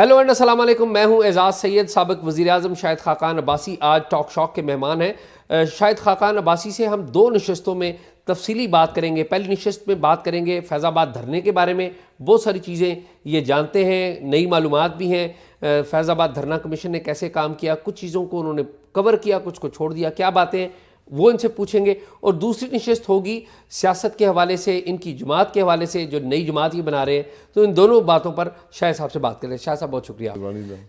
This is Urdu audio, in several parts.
ہیلو اینڈ السلام علیکم، میں ہوں اعزاز سید، سابق وزیر اعظم شاہد خاقان عباسی آج ٹاک شاک کے مہمان ہیں۔ شاہد خاقان عباسی سے ہم دو نشستوں میں تفصیلی بات کریں گے۔ پہلی نشست میں بات کریں گے فیض آباد دھرنے کے بارے میں، بہت ساری چیزیں یہ جانتے ہیں، نئی معلومات بھی ہیں، فیض آباد دھرنا کمیشن نے کیسے کام کیا، کچھ چیزوں کو انہوں نے کور کیا، کچھ کو چھوڑ دیا، کیا باتیں وہ ان سے پوچھیں گے۔ اور دوسری نشست ہوگی سیاست کے حوالے سے، ان کی جماعت کے حوالے سے، جو نئی جماعت یہ بنا رہے ہیں، تو ان دونوں باتوں پر شاہد صاحب سے بات کریں۔ شاہد صاحب بہت شکریہ۔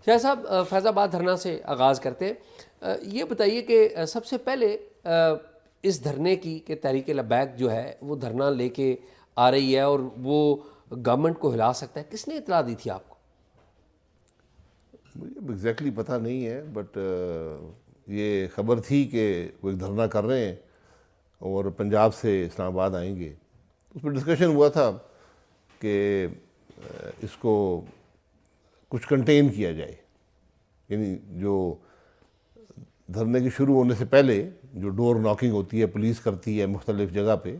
شاہد صاحب، فیض آباد دھرنا سے آغاز کرتے ہیں۔ یہ بتائیے کہ سب سے پہلے اس دھرنے کی کہ تحریک لبیک جو ہے وہ دھرنا لے کے آ رہی ہے اور وہ گورنمنٹ کو ہلا سکتا ہے، کس نے اطلاع دی تھی آپ کو؟ مجھے ایگزیکٹلی پتہ نہیں ہے، بٹ یہ خبر تھی کہ وہ ایک دھرنا کر رہے ہیں اور پنجاب سے اسلام آباد آئیں گے۔ اس میں ڈسکشن ہوا تھا کہ اس کو کچھ کنٹین کیا جائے، یعنی جو دھرنے کے شروع ہونے سے پہلے جو ڈور ناکنگ ہوتی ہے، پولیس کرتی ہے مختلف جگہ پہ،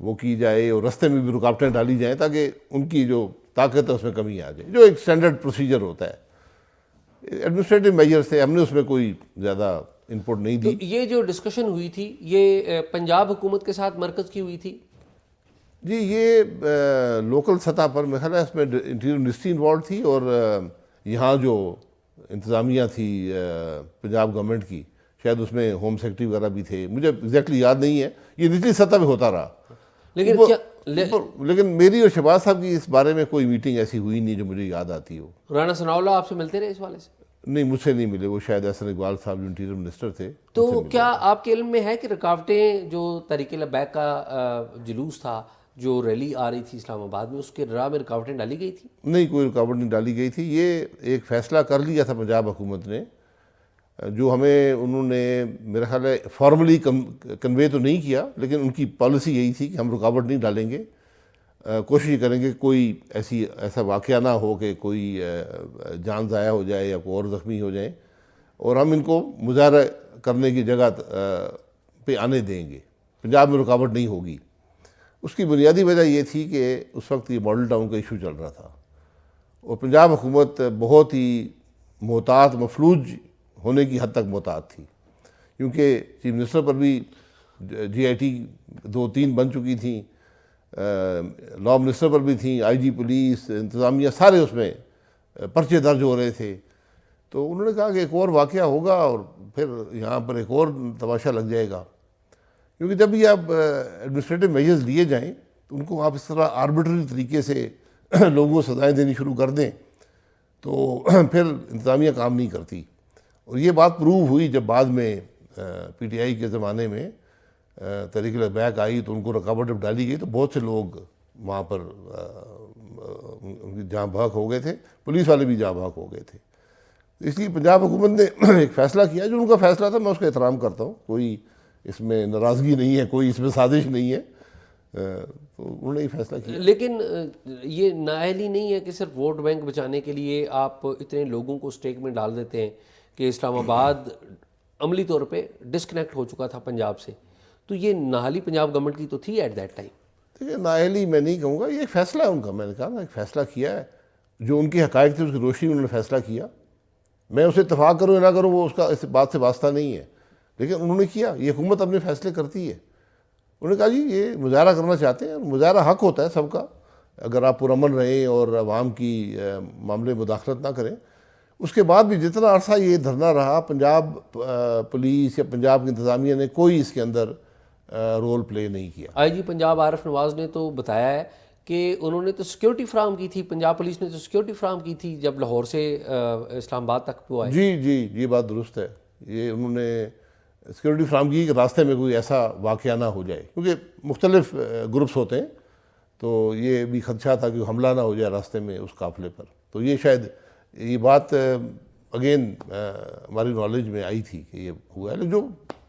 وہ کی جائے اور رستے میں بھی رکاوٹیں ڈالی جائیں تاکہ ان کی جو طاقت ہے اس میں کمی آ جائے، جو ایک سٹینڈرڈ پروسیجر ہوتا ہے۔ ایڈمنسٹریٹو میجرز تھے، ہم نے اس میں کوئی زیادہ انپٹ نہیں دی۔ تو یہ جو ڈسکشن ہوئی تھی یہ پنجاب حکومت کے ساتھ مرکز کی ہوئی تھی؟ جی، یہ لوکل سطح پر میرا خیال ہے اس میں انٹیریئر منسٹری انوالو تھی، اور یہاں جو انتظامیہ تھی پنجاب گورنمنٹ کی، شاید اس میں ہوم سیکرٹری وغیرہ بھی تھے، مجھے ایگزیکٹلی یاد نہیں ہے، یہ نچلی سطح پہ ہوتا رہا۔ لیکن میری اور شہباز صاحب کی اس بارے میں کوئی میٹنگ ایسی ہوئی نہیں جو مجھے یاد آتی ہو۔ رانا ثناء اللہ آپ سے ملتے رہے اس والے سے؟ نہیں، مجھ سے نہیں ملے، وہ شاید احسن اقبال صاحب جو انٹیریئر منسٹر تھے۔ تو کیا آپ کے علم میں ہے کہ رکاوٹیں جو تحریک لبیک کا جلوس تھا، جو ریلی آ رہی تھی اسلام آباد میں، اس کے راہ میں رکاوٹیں ڈالی گئی تھی؟ نہیں، کوئی رکاوٹ نہیں ڈالی گئی تھی۔ یہ ایک فیصلہ کر لیا تھا پنجاب حکومت نے، جو ہمیں انہوں نے میرا خیال ہے فارملی کنوے تو نہیں کیا، لیکن ان کی پالیسی یہی تھی کہ ہم رکاوٹ نہیں ڈالیں گے، کوشش کریں گے کوئی ایسا واقعہ نہ ہو کہ کوئی جان ضائع ہو جائے یا کوئی اور زخمی ہو جائیں، اور ہم ان کو مظاہرہ کرنے کی جگہ پہ آنے دیں گے، پنجاب میں رکاوٹ نہیں ہوگی۔ اس کی بنیادی وجہ یہ تھی کہ اس وقت یہ ماڈل ٹاؤن کا ایشو چل رہا تھا، اور پنجاب حکومت بہت ہی محتاط، مفلوج ہونے کی حد تک محتاط تھی، کیونکہ چیف منسٹر پر بھی جی آئی ٹی 2-3 بن چکی تھیں، لاء منسٹر پر بھی تھیں، آئی جی پولیس، انتظامیہ، سارے اس میں پرچے درج ہو رہے تھے۔ تو انہوں نے کہا کہ ایک اور واقعہ ہوگا اور پھر یہاں پر ایک اور تماشا لگ جائے گا، کیونکہ جب یہ آپ ایڈمنسٹریٹو میجرز لیے جائیں تو ان کو آپ اس طرح آربیٹری طریقے سے لوگوں کو سزائیں دینی شروع کر دیں تو پھر انتظامیہ کام نہیں کرتی۔ اور یہ بات پروو ہوئی جب بعد میں پی ٹی آئی کے زمانے میں تحریک لبیک آئی تو ان کو رکاوٹ جب ڈالی گئی تو بہت سے لوگ وہاں پر جاں بحق ہو گئے تھے، پولیس والے بھی جاں بحق ہو گئے تھے۔ اس لیے پنجاب حکومت نے ایک فیصلہ کیا، جو ان کا فیصلہ تھا، میں اس کا احترام کرتا ہوں، کوئی اس میں ناراضگی نہیں ہے، کوئی اس میں سازش نہیں ہے، تو انہوں نے یہ فیصلہ کیا۔ لیکن یہ نااہلی نہیں ہے کہ صرف ووٹ بینک بچانے کے لیے آپ اتنے لوگوں کو اسٹیک میں ڈال دیتے ہیں کہ اسلام آباد عملی طور پہ ڈسکنیکٹ ہو چکا تھا پنجاب سے، تو یہ نااہلی پنجاب گورنمنٹ کی تو تھی ایٹ دیٹ ٹائم؟ دیکھیے، نااہلی میں نہیں کہوں گا، یہ ایک فیصلہ ہے ان کا، میں نے کہا نا ایک فیصلہ کیا ہے، جو ان کی حقائق تھی اس کی روشنی انہوں نے فیصلہ کیا۔ میں اسے اتفاق کروں یا نہ کروں وہ اس کا اس بات سے واسطہ نہیں ہے، لیکن انہوں نے کیا۔ یہ حکومت اپنے فیصلے کرتی ہے، انہوں نے کہا جی یہ مظاہرہ کرنا چاہتے ہیں، مظاہرہ حق ہوتا ہے سب کا، اگر آپ پرامن رہیں اور عوام کی معاملے مداخلت نہ کریں۔ اس کے بعد بھی جتنا عرصہ یہ دھرنا رہا، پنجاب پولیس یا پنجاب کی انتظامیہ نے کوئی اس کے اندر رول پلے نہیں کیا۔ آئی جی پنجاب عارف نواز نے تو بتایا ہے کہ انہوں نے تو سیکیورٹی فراہم کی تھی، پنجاب پولیس نے تو سیکیورٹی فراہم کی تھی جب لاہور سے اسلام آباد تک وہ آئے۔ جی، یہ بات درست ہے، یہ انہوں نے سیکیورٹی فراہم کی کہ راستے میں کوئی ایسا واقعہ نہ ہو جائے، کیونکہ مختلف گروپس ہوتے ہیں، تو یہ بھی خدشہ تھا کہ حملہ نہ ہو جائے راستے میں اس قافلے پر۔ تو یہ شاید یہ بات اگین ہماری نالج میں آئی تھی کہ یہ ہوا ہے، لیکن جو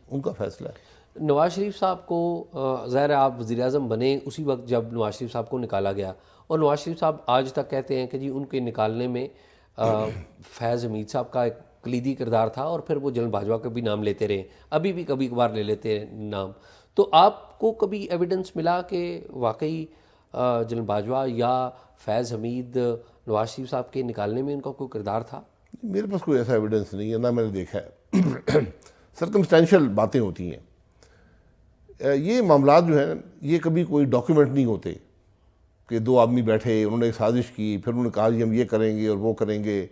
ان کا فیصلہ ہے۔ نواز شریف صاحب کو ظاہر ہے آپ وزیر اعظم بنے اسی وقت جب نواز شریف صاحب کو نکالا گیا، اور نواز شریف صاحب آج تک کہتے ہیں کہ جی ان کے نکالنے میں فیض حمید صاحب کا ایک کلیدی کردار تھا، اور پھر وہ جنرل باجوہ کا بھی نام لیتے رہے، ابھی بھی کبھی کبھار لے لیتے ہیں نام۔ تو آپ کو کبھی ایویڈنس ملا کہ واقعی جنرل باجوہ یا فیض حمید نواز شریف صاحب کے نکالنے میں ان کا کوئی کردار تھا؟ میرے پاس کوئی ایسا ایویڈنس نہیں ہے، نہ میں نے دیکھا ہے۔ سرکمسٹینشل باتیں ہوتی ہیں، یہ معاملات جو ہیں یہ کبھی کوئی ڈاکیومنٹ نہیں ہوتے کہ دو آدمی بیٹھے، انہوں نے ایک سازش کی، پھر انہوں نے کہا جی ہم یہ کریں گے اور وہ کریں گے۔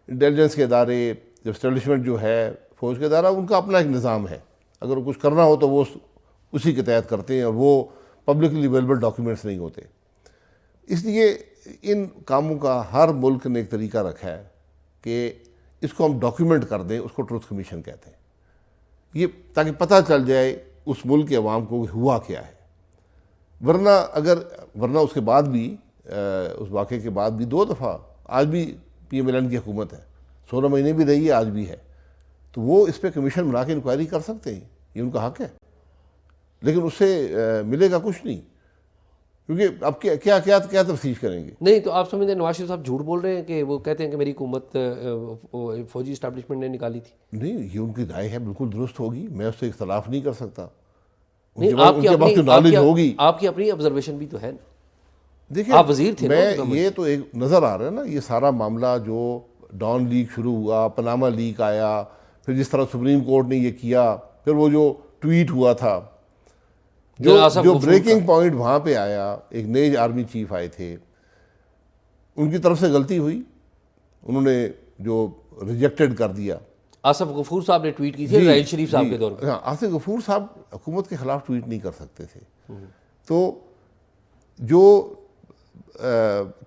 انٹیلیجنس کے ادارے، جب اسٹیبلشمنٹ جو ہے فوج کا ادارہ، ان کا اپنا ایک نظام ہے، اگر کچھ کرنا ہو تو وہ اسی کے تحت کرتے ہیں، اور وہ پبلکلی اویلیبل ڈاکیومنٹس نہیں ہوتے۔ اس لیے ان کاموں کا ہر ملک نے ایک طریقہ رکھا ہے کہ اس کو ہم ڈاکیومنٹ کر دیں، اس کو ٹروتھ کمیشن کہتے ہیں، یہ تاکہ پتہ چل جائے اس ملک کے عوام کو کہ ہوا کیا ہے۔ ورنہ اس کے بعد بھی، اس واقعے کے بعد بھی 2 دفعہ آج بھی پی ایم ایل این کی حکومت ہے، 16 مہینے بھی رہی ہے، آج بھی ہے، تو وہ اس پہ کمیشن بنا کے انکوائری کر سکتے ہیں، یہ ان کا حق ہے، لیکن اس سے ملے گا کچھ نہیں، کیونکہ اب کیا تفتیش کریں گے؟ نہیں تو آپ سمجھتے ہیں نواز شریف صاحب جھوٹ بول رہے ہیں کہ وہ کہتے ہیں کہ میری حکومت فوجی اسٹیبلشمنٹ نے نکالی تھی؟ نہیں، یہ ان کی رائے ہے، بالکل درست ہوگی، میں اس سے اختلاف نہیں کر سکتا۔ نہیں، ان کے پاس جو نالج ہوگی، آپ کی اپنی آبزرویشن بھی تو ہے نا، دیکھیں آپ وزیر تھے نا۔ یہ تو ایک نظر آ رہا ہے نا، یہ سارا معاملہ جو ڈان لیک شروع ہوا، پاناما لیک آیا، پھر جس طرح سپریم کورٹ نے یہ کیا، پھر وہ جو ٹویٹ ہوا تھا، جو بریکنگ پوائنٹ وہاں پہ آیا، ایک نئے آرمی چیف آئے تھے، ان کی طرف سے غلطی ہوئی، انہوں نے جو ریجیکٹڈ کر دیا۔ آصف غفور صاحب نے ٹویٹ کی تھی راحیل شریف صاحب کے دور میں۔ ہاں، آصف غفور صاحب حکومت کے خلاف ٹویٹ نہیں کر سکتے تھے، تو جو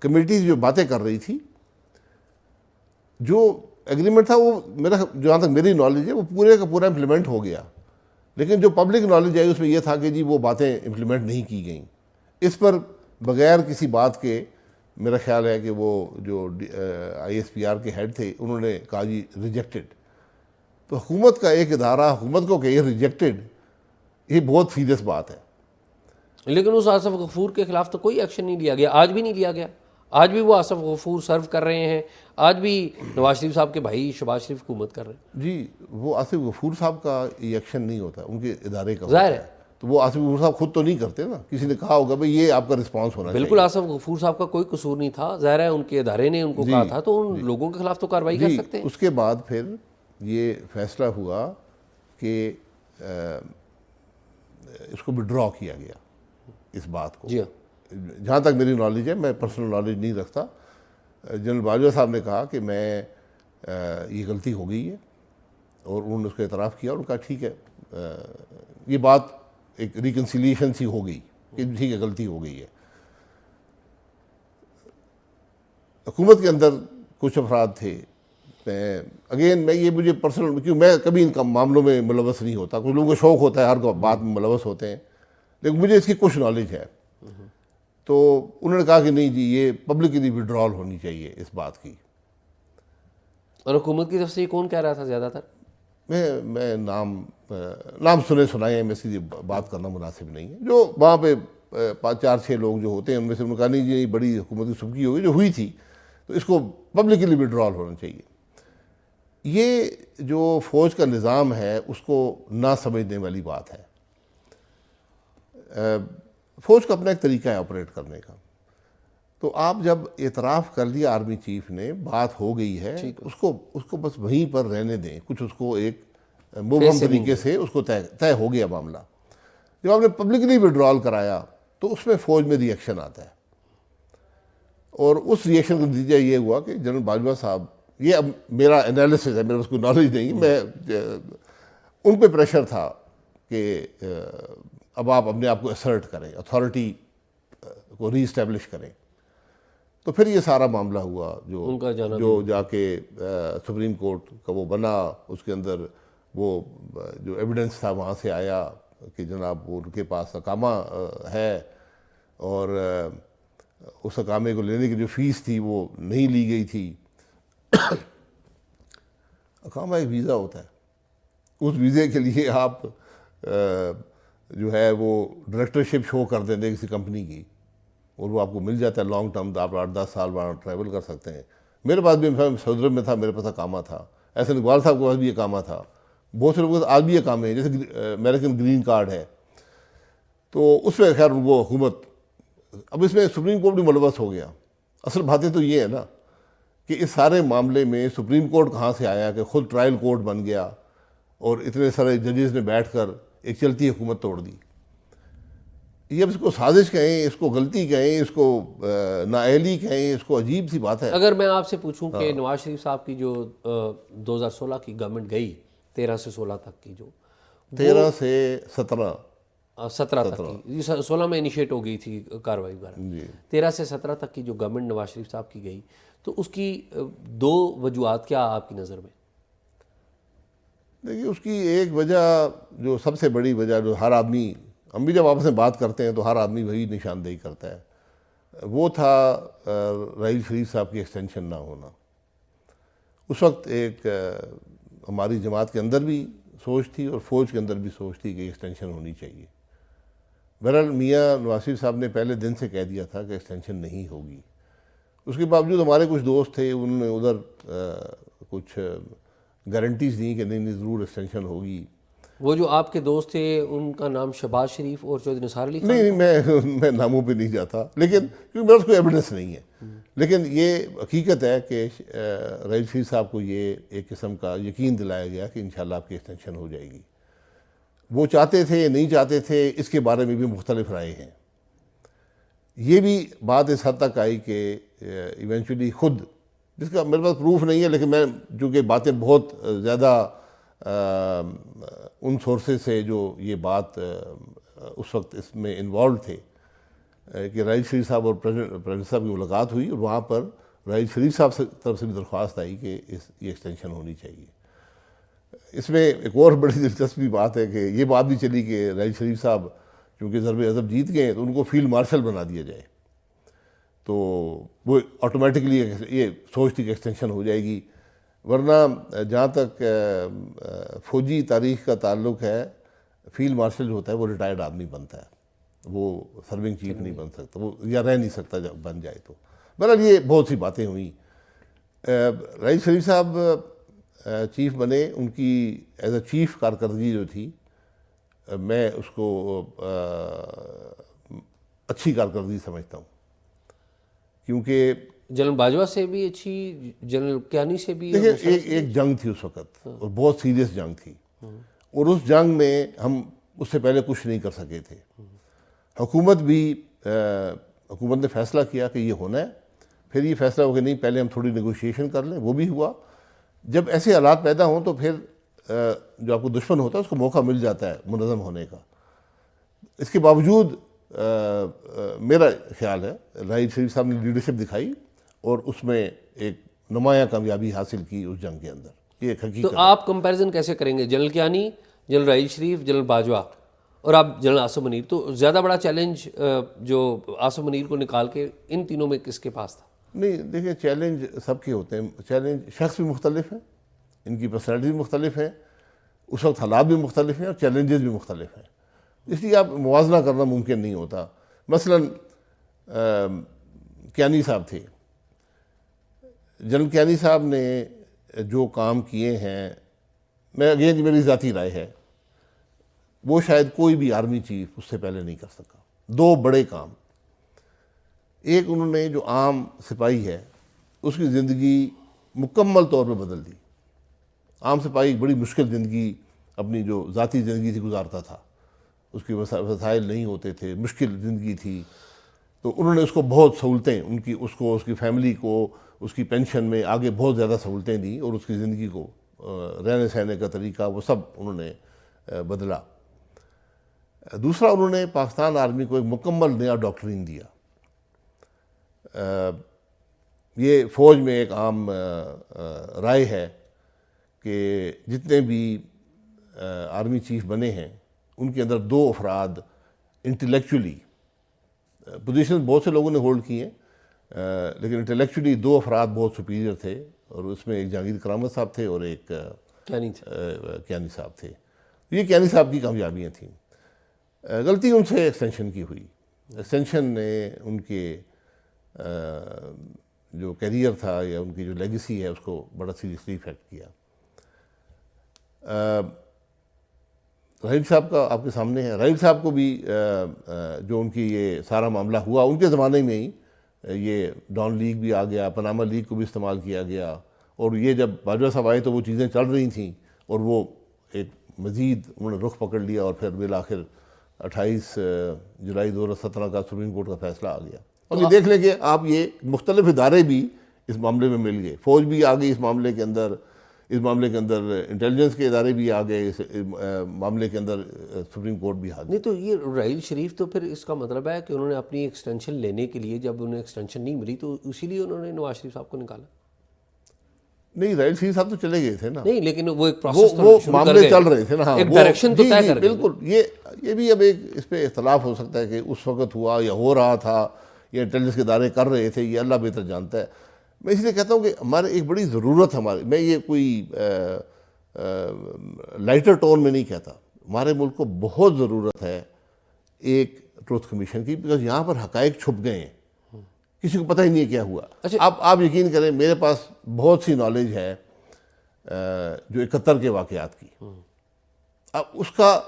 کمیٹی جو باتیں کر رہی تھی، جو ایگریمنٹ تھا، وہ جہاں تک میری نالج ہے وہ پورے کا پورا امپلیمنٹ ہو گیا، لیکن جو پبلک نالج ہے اس میں یہ تھا کہ جی وہ باتیں امپلیمنٹ نہیں کی گئیں۔ اس پر بغیر کسی بات کے میرا خیال ہے کہ وہ جو آئی ایس پی آر کے ہیڈ تھے، انہوں نے کہا جی ریجیکٹڈ۔ تو حکومت کا ایک ادارہ حکومت کو کہے ریجیکٹڈ، یہ بہت سیریس بات ہے۔ لیکن اس آصف غفور کے خلاف تو کوئی ایکشن نہیں لیا گیا، آج بھی نہیں لیا گیا، آج بھی وہ آصف غفور سرو کر رہے ہیں، آج بھی نواز شریف صاحب کے بھائی شہباز شریف حکومت کر رہے ہیں۔ جی، وہ آصف غفور صاحب کا یہ ایکشن نہیں ہوتا، ان کے ادارے کا ظاہر ہے، تو وہ آصف غفور صاحب خود تو نہیں کرتے نا، کسی نے کہا ہوگا بھئی یہ آپ کا رسپانس ہونا چاہیے۔ بالکل، آصف غفور صاحب کا کوئی قصور نہیں تھا، ظاہر ہے ان کے ادارے نے ان کو کہا تھا، تو ان لوگوں کے خلاف تو کارروائی کر سکتے ہیں۔ اس کے بعد پھر یہ فیصلہ ہوا کہ اس کو وڈرا کیا گیا، اس بات کو۔ جی ہاں، جہاں تک میری نالج ہے، میں پرسنل نالج نہیں رکھتا، جنرل باجوہ صاحب نے کہا کہ میں یہ غلطی ہو گئی ہے، اور انہوں نے اس کا اعتراف کیا اور کہا ٹھیک ہے، یہ بات ایک ریکنسیلیشن سی ہو گئی کہ ٹھیک ہے غلطی ہو گئی ہے۔ حکومت کے اندر کچھ افراد تھے، مجھے پرسنل، کیونکہ میں کبھی ان کا معاملوں میں ملوث نہیں ہوتا، کچھ لوگوں کو شوق ہوتا ہے ہر بات میں ملوث ہوتے ہیں، لیکن مجھے اس کی کچھ نالج ہے، تو انہوں نے کہا کہ نہیں جی یہ پبلکلی وڈرال ہونی چاہیے اس بات کی۔ اور حکومت کی طرف سے یہ کون کہہ رہا تھا زیادہ تر؟ میں نام سنے سنائے ہیں، میں سیدھی بات کرنا مناسب نہیں ہے، جو وہاں پہ 5-4-6 لوگ جو ہوتے ہیں ان میں سے انہوں نے کہا نہیں جی بڑی حکومتی سبکی ہوگی جو ہوئی تھی، تو اس کو پبلکلی وڈرال ہونا چاہیے۔ یہ جو فوج کا نظام ہے اس کو نہ سمجھنے والی بات ہے۔ فوج کا اپنا ایک طریقہ ہے آپریٹ کرنے کا، تو آپ جب اعتراف کر لیا آرمی چیف نے، بات ہو گئی ہے، اس کو بس وہیں پر رہنے دیں، کچھ اس کو ایک مبہم طریقے سے اس کو طے ہو گیا معاملہ۔ جب آپ نے پبلکلی وڈرال کرایا تو اس میں فوج میں ری ایکشن آتا ہے، اور اس ری ایکشن کا نتیجہ یہ ہوا کہ جنرل باجوہ صاحب، یہ اب میرا انالیسس ہے، میرے پاس کوئی نالج نہیں، میں ان پہ پریشر تھا کہ اب آپ اپنے آپ کو اسرٹ کریں، اتھارٹی کو ری اسٹیبلش کریں، تو پھر یہ سارا معاملہ ہوا جو جا کے سپریم کورٹ کا وہ بنا، اس کے اندر وہ جو ایویڈنس تھا وہاں سے آیا کہ جناب وہ ان کے پاس اقامہ ہے، اور اس اقامے کو لینے کی جو فیس تھی وہ نہیں لی گئی تھی۔ اقامہ ایک ویزا ہوتا ہے، اس ویزے کے لیے آپ جو ہے وہ ڈائریکٹرشپ شو کر دیں کسی کمپنی کی، اور وہ آپ کو مل جاتا ہے لانگ ٹرم، آپ 8-10 سال وہاں ٹریول کر سکتے ہیں۔ میرے پاس بھی سعودی عرب میں تھا، میرے پاس اقامہ تھا، احسن اقبال صاحب کے پاس بھی اقامہ تھا، بہت سے لوگوں کے پاس آج بھی اقامے ہیں، جیسے امریکن گرین کارڈ ہے، تو اس میں خیر وہ حکومت اب اس میں سپریم کورٹ بھی ملوث ہو گیا. اصل باتیں تو یہ ہے نا کہ اس سارے معاملے میں سپریم کورٹ کہاں سے آیا کہ خود ٹرائل کورٹ بن گیا اور اتنے سارے ججز نے بیٹھ کر ایک چلتی حکومت توڑ دی. یہ اب اس کو سازش کہیں, اس کو غلطی کہیں, اس کو نااہلی کہیں, اس کو عجیب سی بات ہے. اگر میں آپ سے پوچھوں کہ نواز شریف صاحب کی جو 2016 کی گورنمنٹ گئی 13 سے 16 تک کی, جو 13 سے 17 17 تک کی, 16 میں انیشیٹ ہو گئی تھی کارروائی وغیرہ, 13 سے 17 تک کی جو گورنمنٹ نواز شریف صاحب کی گئی, تو اس کی دو وجوہات کیا آپ کی نظر میں؟ دیکھیے اس کی ایک وجہ, جو سب سے بڑی وجہ, جو ہر آدمی, ہم بھی جب آپس میں بات کرتے ہیں تو ہر آدمی وہی نشاندہی کرتا ہے, وہ تھا راحیل شریف صاحب کی ایکسٹینشن نہ ہونا. اس وقت ایک ہماری جماعت کے اندر بھی سوچ تھی اور فوج کے اندر بھی سوچ تھی کہ ایکسٹینشن ہونی چاہیے. بہرحال میاں نواز شریف صاحب نے پہلے دن سے کہہ دیا تھا کہ ایکسٹینشن نہیں ہوگی. اس کے باوجود ہمارے کچھ دوست تھے, انہوں نے ادھر کچھ گارنٹیز دیں کہ نہیں ضرور ایکسٹینشن ہوگی. وہ جو آپ کے دوست تھے ان کا نام شہباز شریف اور چودھری نثار علی خان؟ نہیں, میں ناموں پہ نہیں جاتا, لیکن کیونکہ میرے کوئی ایویڈنس نہیں ہے. لیکن یہ حقیقت ہے کہ راحیل شریف صاحب کو یہ ایک قسم کا یقین دلایا گیا کہ انشاءاللہ آپ کی ایکسٹینشن ہو جائے گی. وہ چاہتے تھے نہیں چاہتے تھے, اس کے بارے میں بھی مختلف رائے ہیں. یہ بھی بات اس حد تک آئی کہ ایونچولی خود, جس کا میرے پاس پروف نہیں ہے, لیکن میں چونکہ باتیں بہت زیادہ ان سورسز سے جو یہ بات اس وقت اس میں انوالوڈ تھے, کہ راحیل شریف صاحب اور پریزیڈنٹ صاحب کی ملاقات ہوئی اور وہاں پر راحیل شریف صاحب سے طرف سے بھی درخواست آئی کہ یہ ایکسٹینشن ہونی چاہیے. اس میں ایک اور بڑی دلچسپی بات ہے کہ یہ بات بھی چلی کہ راحیل شریف صاحب چونکہ ضرب عضب جیت گئے تو ان کو فیلڈ مارشل بنا دیا جائے, تو وہ آٹومیٹکلی یہ سوچ تھی کہ ایکسٹینشن ہو جائے گی. ورنہ جہاں تک فوجی تاریخ کا تعلق ہے, فیلڈ مارشل جو ہوتا ہے وہ ریٹائرڈ آدمی بنتا ہے, وہ سرونگ چیف نہیں بن سکتا, وہ یا رہ نہیں سکتا جب بن جائے تو. بہرحال یہ بہت سی باتیں ہوئیں. راحیل شریف صاحب چیف بنے, ان کی ایز اے چیف کارکردگی جو تھی, میں اس کو اچھی کارکردگی سمجھتا ہوں, کیونکہ جنرل باجوہ سے بھی اچھی, جنرل کیانی سے بھی. دیکھیں ایک جنگ تھی اس وقت اور بہت سیریس جنگ تھی, اور اس جنگ میں ہم اس سے پہلے کچھ نہیں کر سکے تھے. حکومت نے فیصلہ کیا کہ یہ ہونا ہے, پھر یہ فیصلہ ہو کہ نہیں پہلے ہم تھوڑی نیگوشیشن کر لیں, وہ بھی ہوا. جب ایسے حالات پیدا ہوں تو پھر جو آپ کو دشمن ہوتا ہے اس کو موقع مل جاتا ہے منظم ہونے کا. اس کے باوجود میرا خیال ہے راحیل شریف صاحب نے لیڈرشپ دکھائی اور اس میں ایک نمایاں کامیابی حاصل کی اس جنگ کے اندر. یہ ایک حقیقت. تو آپ کمپیریزن کیسے کریں گے general Kayani, general Raheel Sharif, general Bajwa اور آپ جنرل عاصم منیر؟ تو زیادہ بڑا چیلنج جو عاصم منیر کو نکال کے ان تینوں میں کس کے پاس تھا؟ نہیں دیکھیں, چیلنج سب کے ہوتے ہیں. چیلنج شخص بھی مختلف ہیں, ان کی پرسنالٹی بھی مختلف ہیں, اس وقت حالات بھی مختلف ہیں اور چیلنجز بھی مختلف ہیں, اس لیے آپ موازنہ کرنا ممکن نہیں ہوتا. مثلاً کیانی صاحب تھے, جنرل کیانی صاحب نے جو کام کیے ہیں, میں اگین میری ذاتی رائے ہے, وہ شاید کوئی بھی آرمی چیف اس سے پہلے نہیں کر سکا. دو بڑے کام, ایک انہوں نے جو عام سپاہی ہے اس کی زندگی مکمل طور پہ بدل دی. عام سپاہی ایک بڑی مشکل زندگی, اپنی جو ذاتی زندگی تھی گزارتا تھا, اس کی وسائل نہیں ہوتے تھے, مشکل زندگی تھی, تو انہوں نے اس کو بہت سہولتیں, اس کی فیملی کو, اس کی پینشن میں آگے بہت زیادہ سہولتیں دیں, اور اس کی زندگی کو رہنے سہنے کا طریقہ وہ سب انہوں نے بدلا. دوسرا, انہوں نے پاکستان آرمی کو ایک مکمل نیا ڈاکٹرین دیا. یہ فوج میں ایک عام رائے ہے کہ جتنے بھی آرمی چیف بنے ہیں ان کے اندر دو افراد انٹلیکچولی, پوزیشن بہت سے لوگوں نے ہولڈ کی ہیں, لیکن انٹلیکچولی دو افراد بہت سپیریئر تھے, اور اس میں ایک جہانگیر کرامت صاحب تھے اور ایک کیانی صاحب تھے. یہ کیانی صاحب کی کامیابیاں تھیں. غلطی ان سے ایکسٹینشن کی ہوئی. ایکسٹینشن نے ان کے جو کیریئر تھا یا ان کی جو لیگیسی ہے اس کو بڑا سیریسلی افیکٹ کیا. رحیل صاحب کا آپ کے سامنے ہے. رحیل صاحب کو بھی جو ان کی یہ سارا معاملہ ہوا ان کے زمانے میں ہی یہ ڈان لیگ بھی آ گیا, پاناما لیگ کو بھی استعمال کیا گیا, اور یہ جب باجوہ صاحب آئے تو وہ چیزیں چل رہی تھیں, اور وہ ایک مزید انہوں نے رخ پکڑ لیا, اور پھر بالآخر 28 جولائی 2017 کا سپریم کورٹ کا فیصلہ آ گیا. اور یہ دیکھ لیں کہ آپ یہ مختلف ادارے بھی اس معاملے میں مل گئے, فوج بھی آ گئی اس معاملے کے اندر, انٹیلیجنس کے ادارے بھی آ گئے اس معاملے کے اندر, سپریم کورٹ بھی آ گئی. نہیں تو یہ رحیل شریف تو پھر اس کا مطلب ہے کہ انہوں نے اپنی ایکسٹینشن لینے کے لیے, جب انہیں ایکسٹینشن نہیں ملی تو اسی لیے انہوں نے نواز شریف صاحب کو نکالا. نہیں, رحیل شریف صاحب تو چلے گئے تھے نا, نہیں لیکن وہ ایک پروسیس وہ معاملے چل رہے تھے نا, ایک ڈائریکشن تو طے کر گئے. بالکل. یہ بھی اب ایک اس پہ اختلاف ہو سکتا ہے کہ اس وقت ہوا یا ہو رہا تھا یا انٹیلیجنس کے ادارے کر رہے تھے, یہ اللہ بہتر جانتا ہے. میں اس لیے کہتا ہوں کہ ہمارے ایک بڑی ضرورت, میں یہ کوئی لائٹر ٹون میں نہیں کہتا, ہمارے ملک کو بہت ضرورت ہے ایک ٹروتھ کمیشن کی, بیکاز یہاں پر حقائق چھپ گئے ہیں, کسی کو پتہ ہی نہیں ہے کیا ہوا. آپ یقین کریں میرے پاس بہت سی نالج ہے جو 71 کے واقعات کی, اب اس کا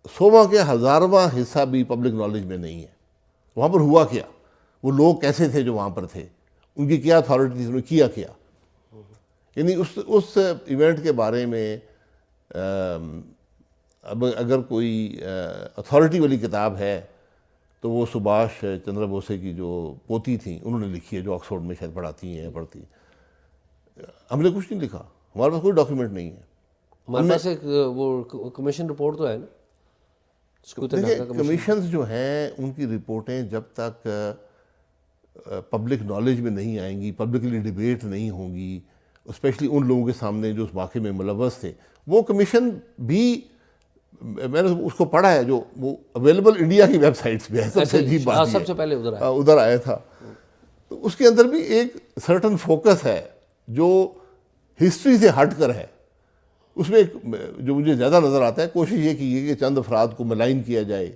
100واں کے 1000واں حصہ بھی پبلک نالج میں نہیں ہے. وہاں پر ہوا کیا, وہ لوگ کیسے تھے جو وہاں پر تھے, ان کی کیا اتھارٹی تھی, انہوں نے کیا کیا. یعنی اس ایونٹ کے بارے میں اب اگر کوئی اتھارٹی والی کتاب ہے تو وہ سبھاش چندر بوسے کی جو پوتی تھیں انہوں نے لکھی ہے, جو آکسفورڈ میں شاید پڑھاتی ہیں پڑھتی. ہم نے کچھ نہیں لکھا, ہمارے پاس کوئی ڈاکیومنٹ نہیں ہے. ہمارے پاس ایک وہ کمیشن رپورٹ تو ہے نا. دیکھیں کمیشنز جو ہیں ان کی رپورٹیں جب تک پبلک نالج میں نہیں آئیں گی, پبلکلی ڈیبیٹ نہیں ہوں گی, اسپیشلی ان لوگوں کے سامنے جو اس واقعے میں ملوث تھے, وہ کمیشن بھی میں نے اس کو پڑھا ہے, جو وہ اویلیبل انڈیا کی ویب سائٹس پہ ہے, سب سے عجیب بات سب سے پہلے ادھر آیا تھا. تو اس کے اندر بھی ایک سرٹن فوکس ہے جو ہسٹری سے ہٹ کر ہے. اس میں جو مجھے زیادہ نظر آتا ہے, کوشش یہ کی ہے کہ چند افراد کو ملائن کیا جائے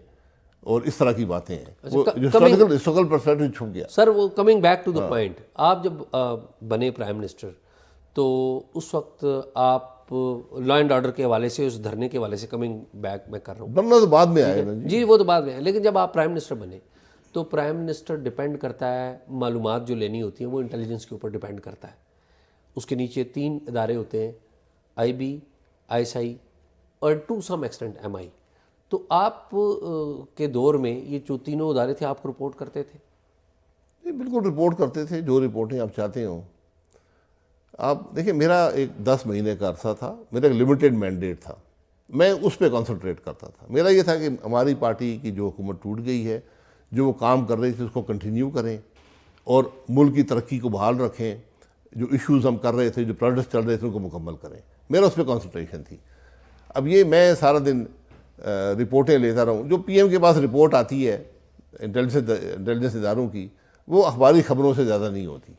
اور اس طرح کی باتیں ہیں, وہ جو ہسٹوریکل پرسپیکٹو چھپ گیا. سر وہ coming back to the point, آپ جب بنے پرائم منسٹر تو اس وقت آپ لا اینڈ آرڈر کے حوالے سے, اس دھرنے کے حوالے سے کمنگ بیک میں کر رہا ہوں, بننا تو بعد میں آئے نا جی وہ تو بعد میں ہے, لیکن جب آپ پرائم منسٹر بنے تو پرائم منسٹر ڈپینڈ کرتا ہے, معلومات جو لینی ہوتی ہیں وہ انٹیلیجنس کے اوپر ڈپینڈ کرتا ہے. اس کے نیچے 3 ادارے ہوتے ہیں, آئی بی, آئی ایس آئی اور ٹو سم ایکسٹینٹ ایم آئی. تو آپ کے دور میں یہ جو تینوں ادارے تھے آپ کو رپورٹ کرتے تھے؟ بالکل رپورٹ کرتے تھے, جو رپورٹیں آپ چاہتے ہوں. آپ دیکھیں میرا ایک 10 مہینے کا عرصہ تھا, میرا ایک لمیٹڈ مینڈیٹ تھا, میں اس پہ کنسنٹریٹ کرتا تھا. میرا یہ تھا کہ ہماری پارٹی کی جو حکومت ٹوٹ گئی ہے, جو وہ کام کر رہی تھی اس کو کنٹینیو کریں اور ملک کی ترقی کو بحال رکھیں, جو ایشوز ہم کر رہے تھے, جو پروجیکٹس چل رہے تھے ان کو مکمل کریں. میرا اس پہ کنسنٹریشن تھی. اب یہ میں سارا دن رپورٹیں لیتا رہوں, جو پی ایم کے پاس رپورٹ آتی ہے انٹیلیجنس اداروں کی, وہ اخباری خبروں سے زیادہ نہیں ہوتی.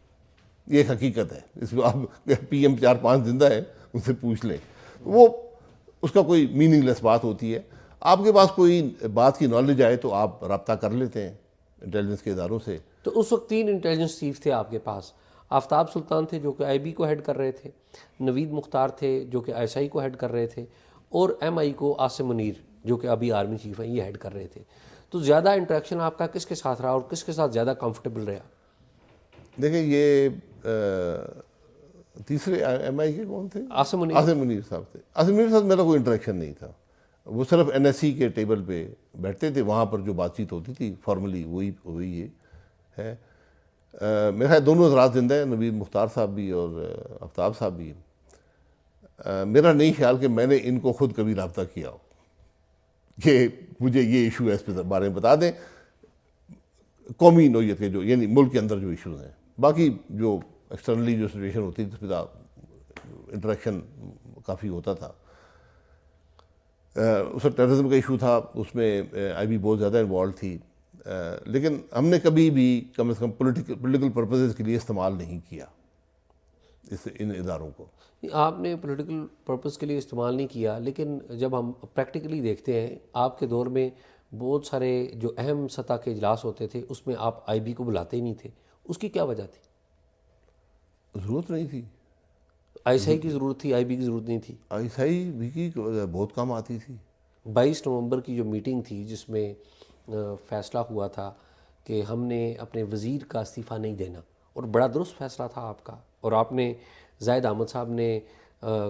یہ ایک حقیقت ہے, اس کو آپ پی ایم 4-5 زندہ ہیں ان سے پوچھ لیں, وہ اس کا کوئی میننگ لیس بات ہوتی ہے. آپ کے پاس کوئی بات کی نالج آئے تو آپ رابطہ کر لیتے ہیں انٹیلیجنس کے اداروں سے. تو اس وقت 3 انٹیلیجنس چیف تھے آپ کے پاس. آفتاب سلطان تھے جو کہ آئی بی کو ہیڈ کر رہے تھے, نوید مختار تھے جو کہ آئی ایس آئی کو ہیڈ کر رہے تھے, اور ایم آئی کو عاصم منیر جو کہ ابھی آرمی چیف ہیں یہ ہیڈ کر رہے تھے. تو زیادہ انٹریکشن آپ کا کس کے ساتھ رہا اور کس کے ساتھ زیادہ کمفرٹیبل رہا؟ دیکھیں یہ تیسرے ایم آئی کے کون تھے؟ عاصم منیر صاحب تھے. عاصم منیر صاحب میرا کوئی انٹریکشن نہیں تھا, وہ صرف این ایس سی کے ٹیبل پہ بیٹھتے تھے, وہاں پر جو بات چیت ہوتی تھی فارملی وہی یہ ہے. میرا خیال دونوں حضرات زندہ ہیں, نوید مختار صاحب بھی اور آفتاب صاحب بھی. میرا نہیں خیال کہ میں نے ان کو خود کبھی رابطہ کیا ہو کہ مجھے یہ ایشو ہے اس پہ بارے میں بتا دیں, قومی نوعیت کے جو یعنی ملک کے اندر جو ایشوز ہیں. باقی جو ایکسٹرنلی جو سچویشن ہوتی تھی اس پہ انٹریکشن کافی ہوتا تھا. اس وقت ٹیررزم کا ایشو تھا, اس میں آئی بی بہت زیادہ انوالو تھی, لیکن ہم نے کبھی بھی کم از کم پولیٹیکل پرپزز کے لیے استعمال نہیں کیا ان اداروں کو. آپ نے پولیٹیکل پرپز کے لیے استعمال نہیں کیا, لیکن جب ہم پریکٹیکلی دیکھتے ہیں آپ کے دور میں بہت سارے جو اہم سطح کے اجلاس ہوتے تھے اس میں آپ آئی بی کو بلاتے ہی نہیں تھے. اس کی کیا وجہ تھی؟ ضرورت نہیں تھی. آئی ایس آئی کی ضرورت تھی, آئی بی کی ضرورت نہیں تھی. ISI بھی کی بہت کام آتی تھی. 22 نومبر کی جو میٹنگ تھی جس میں فیصلہ ہوا تھا کہ ہم نے اپنے وزیر کا استعفیٰ نہیں دینا, اور بڑا درست فیصلہ تھا آپ کا, اور آپ نے زاہد احمد صاحب نے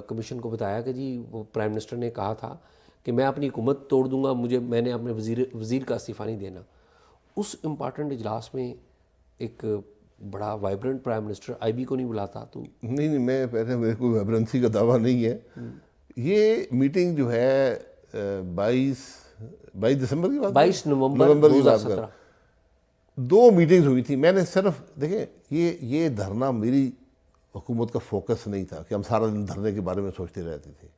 کمیشن کو بتایا کہ جی وہ پرائم منسٹر نے کہا تھا کہ میں اپنی حکومت توڑ دوں گا, میں نے اپنے وزیر کا استعفیٰ نہیں دینا. اس امپارٹنٹ اجلاس میں ایک بڑا vibrant prime minister I B کو نہیں بلاتا تو نہیں, میں پہلے میرے کو وائبرنسی کا دعویٰ نہیں ہے. یہ میٹنگ جو ہے 22 دسمبر کی بات, 22 نومبر کی بات 2017 2 میٹنگز ہوئی تھی. میں نے صرف دیکھیں یہ دھرنا میری حکومت کا فوکس نہیں تھا کہ ہم سارا دن دھرنے کے بارے میں سوچتے رہتے تھے.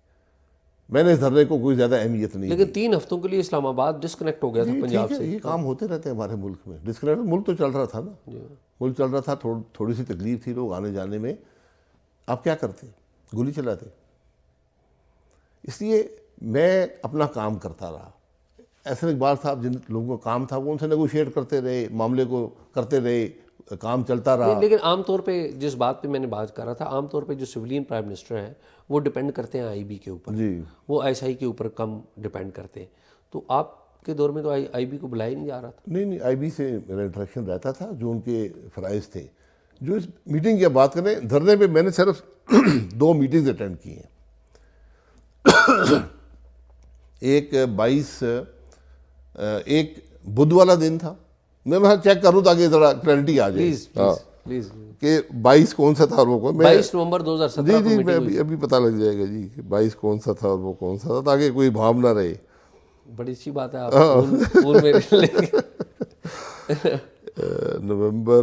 میں نے اس دھرنے کو کوئی زیادہ اہمیت نہیں دی. لیکن 3 ہفتوں کے لیے اسلام آباد ڈسکنیکٹ ہو گیا تھا پنجاب سے. یہ کام ہوتے رہتے ہیں ہمارے ملک میں. ڈسکنیکٹ ملک تو چل رہا تھا نا, ملک چل رہا تھا, تھوڑی سی تکلیف تھی, لوگ آنے جانے میں. آپ کیا کرتے, گولی چلاتے. اس لیے میں اپنا کام کرتا رہا. احسن اقبال صاحب جن لوگوں کا کام تھا وہ ان سے نیگوشیٹ کرتے رہے, معاملے کو کرتے رہے, کام چلتا رہا. لیکن عام طور پہ جس بات پہ میں نے بات کر رہا تھا, عام طور پہ جو سویلین پرائم منسٹر ہیں وہ ڈپینڈ کرتے ہیں آئی بی کے اوپر, وہ آئی ایس آئی کے اوپر کم ڈپینڈ کرتے ہیں. تو آپ کے دور میں تو آئی بی کو بلایا نہیں جا رہا تھا. نہیں, آئی بی سے میرا انٹریکشن رہتا تھا, جو ان کے فرائض تھے. جو اس میٹنگ کی بات کریں, دھرنے پہ میں نے صرف 2 میٹنگز اٹینڈ کی ہیں. ایک 22 ایک بدھ والا دن تھا, میں وہاں چیک کروں تاکہ ذرا کلیئرٹی آ جائے پلیز کہ 22 کون سا تھا اور وہ کون. 22 نومبر 2017 جی میں ابھی پتہ لگ جائے گا جی کہ 22 کون سا تھا اور وہ کون سا تھا, تاکہ کوئی بھام نہ رہے. بڑی اچھی بات ہے آپ نومبر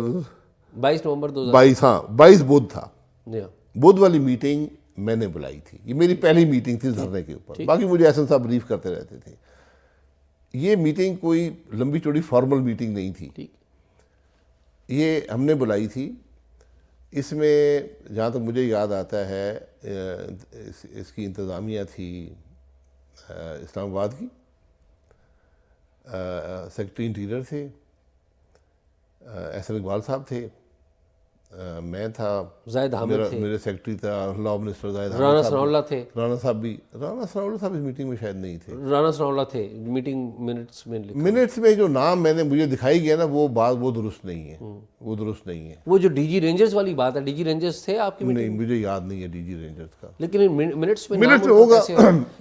22 نومبر 22, ہاں 22 بدھ تھا. جی بدھ والی میٹنگ میں نے بلائی تھی. یہ میری پہلی میٹنگ تھی دھرنے کے اوپر. باقی مجھے احسن صاحب بریف کرتے رہتے تھے. یہ میٹنگ کوئی لمبی چوڑی فارمل میٹنگ نہیں تھی, یہ ہم نے بلائی تھی. اس میں جہاں تک مجھے یاد آتا ہے اس کی انتظامیہ تھی اسلام آباد کی, سیکرٹری انٹیریئر تھے, احسن اقبال صاحب تھے, میں تھا, زاہد احمد تھے, میرے سیکرٹری تھا لا منسٹر زاہد احمد, رانا ثناء اللہ تھے, رانا صاحب اس میٹنگ میں شاید نہیں تھے. رانا ثناء اللہ تھے. میٹنگ منٹس میں جو نام میں نے مجھے دکھائی گیا نا, وہ بات وہ درست نہیں ہے, وہ درست نہیں ہے. وہ جو ڈی جی رینجرز والی بات ہے, ڈی جی رینجرز تھے آپ کی نہیں, مجھے یاد نہیں ہے ڈی جی رینجرز کا. لیکن منٹس میں ہوگا.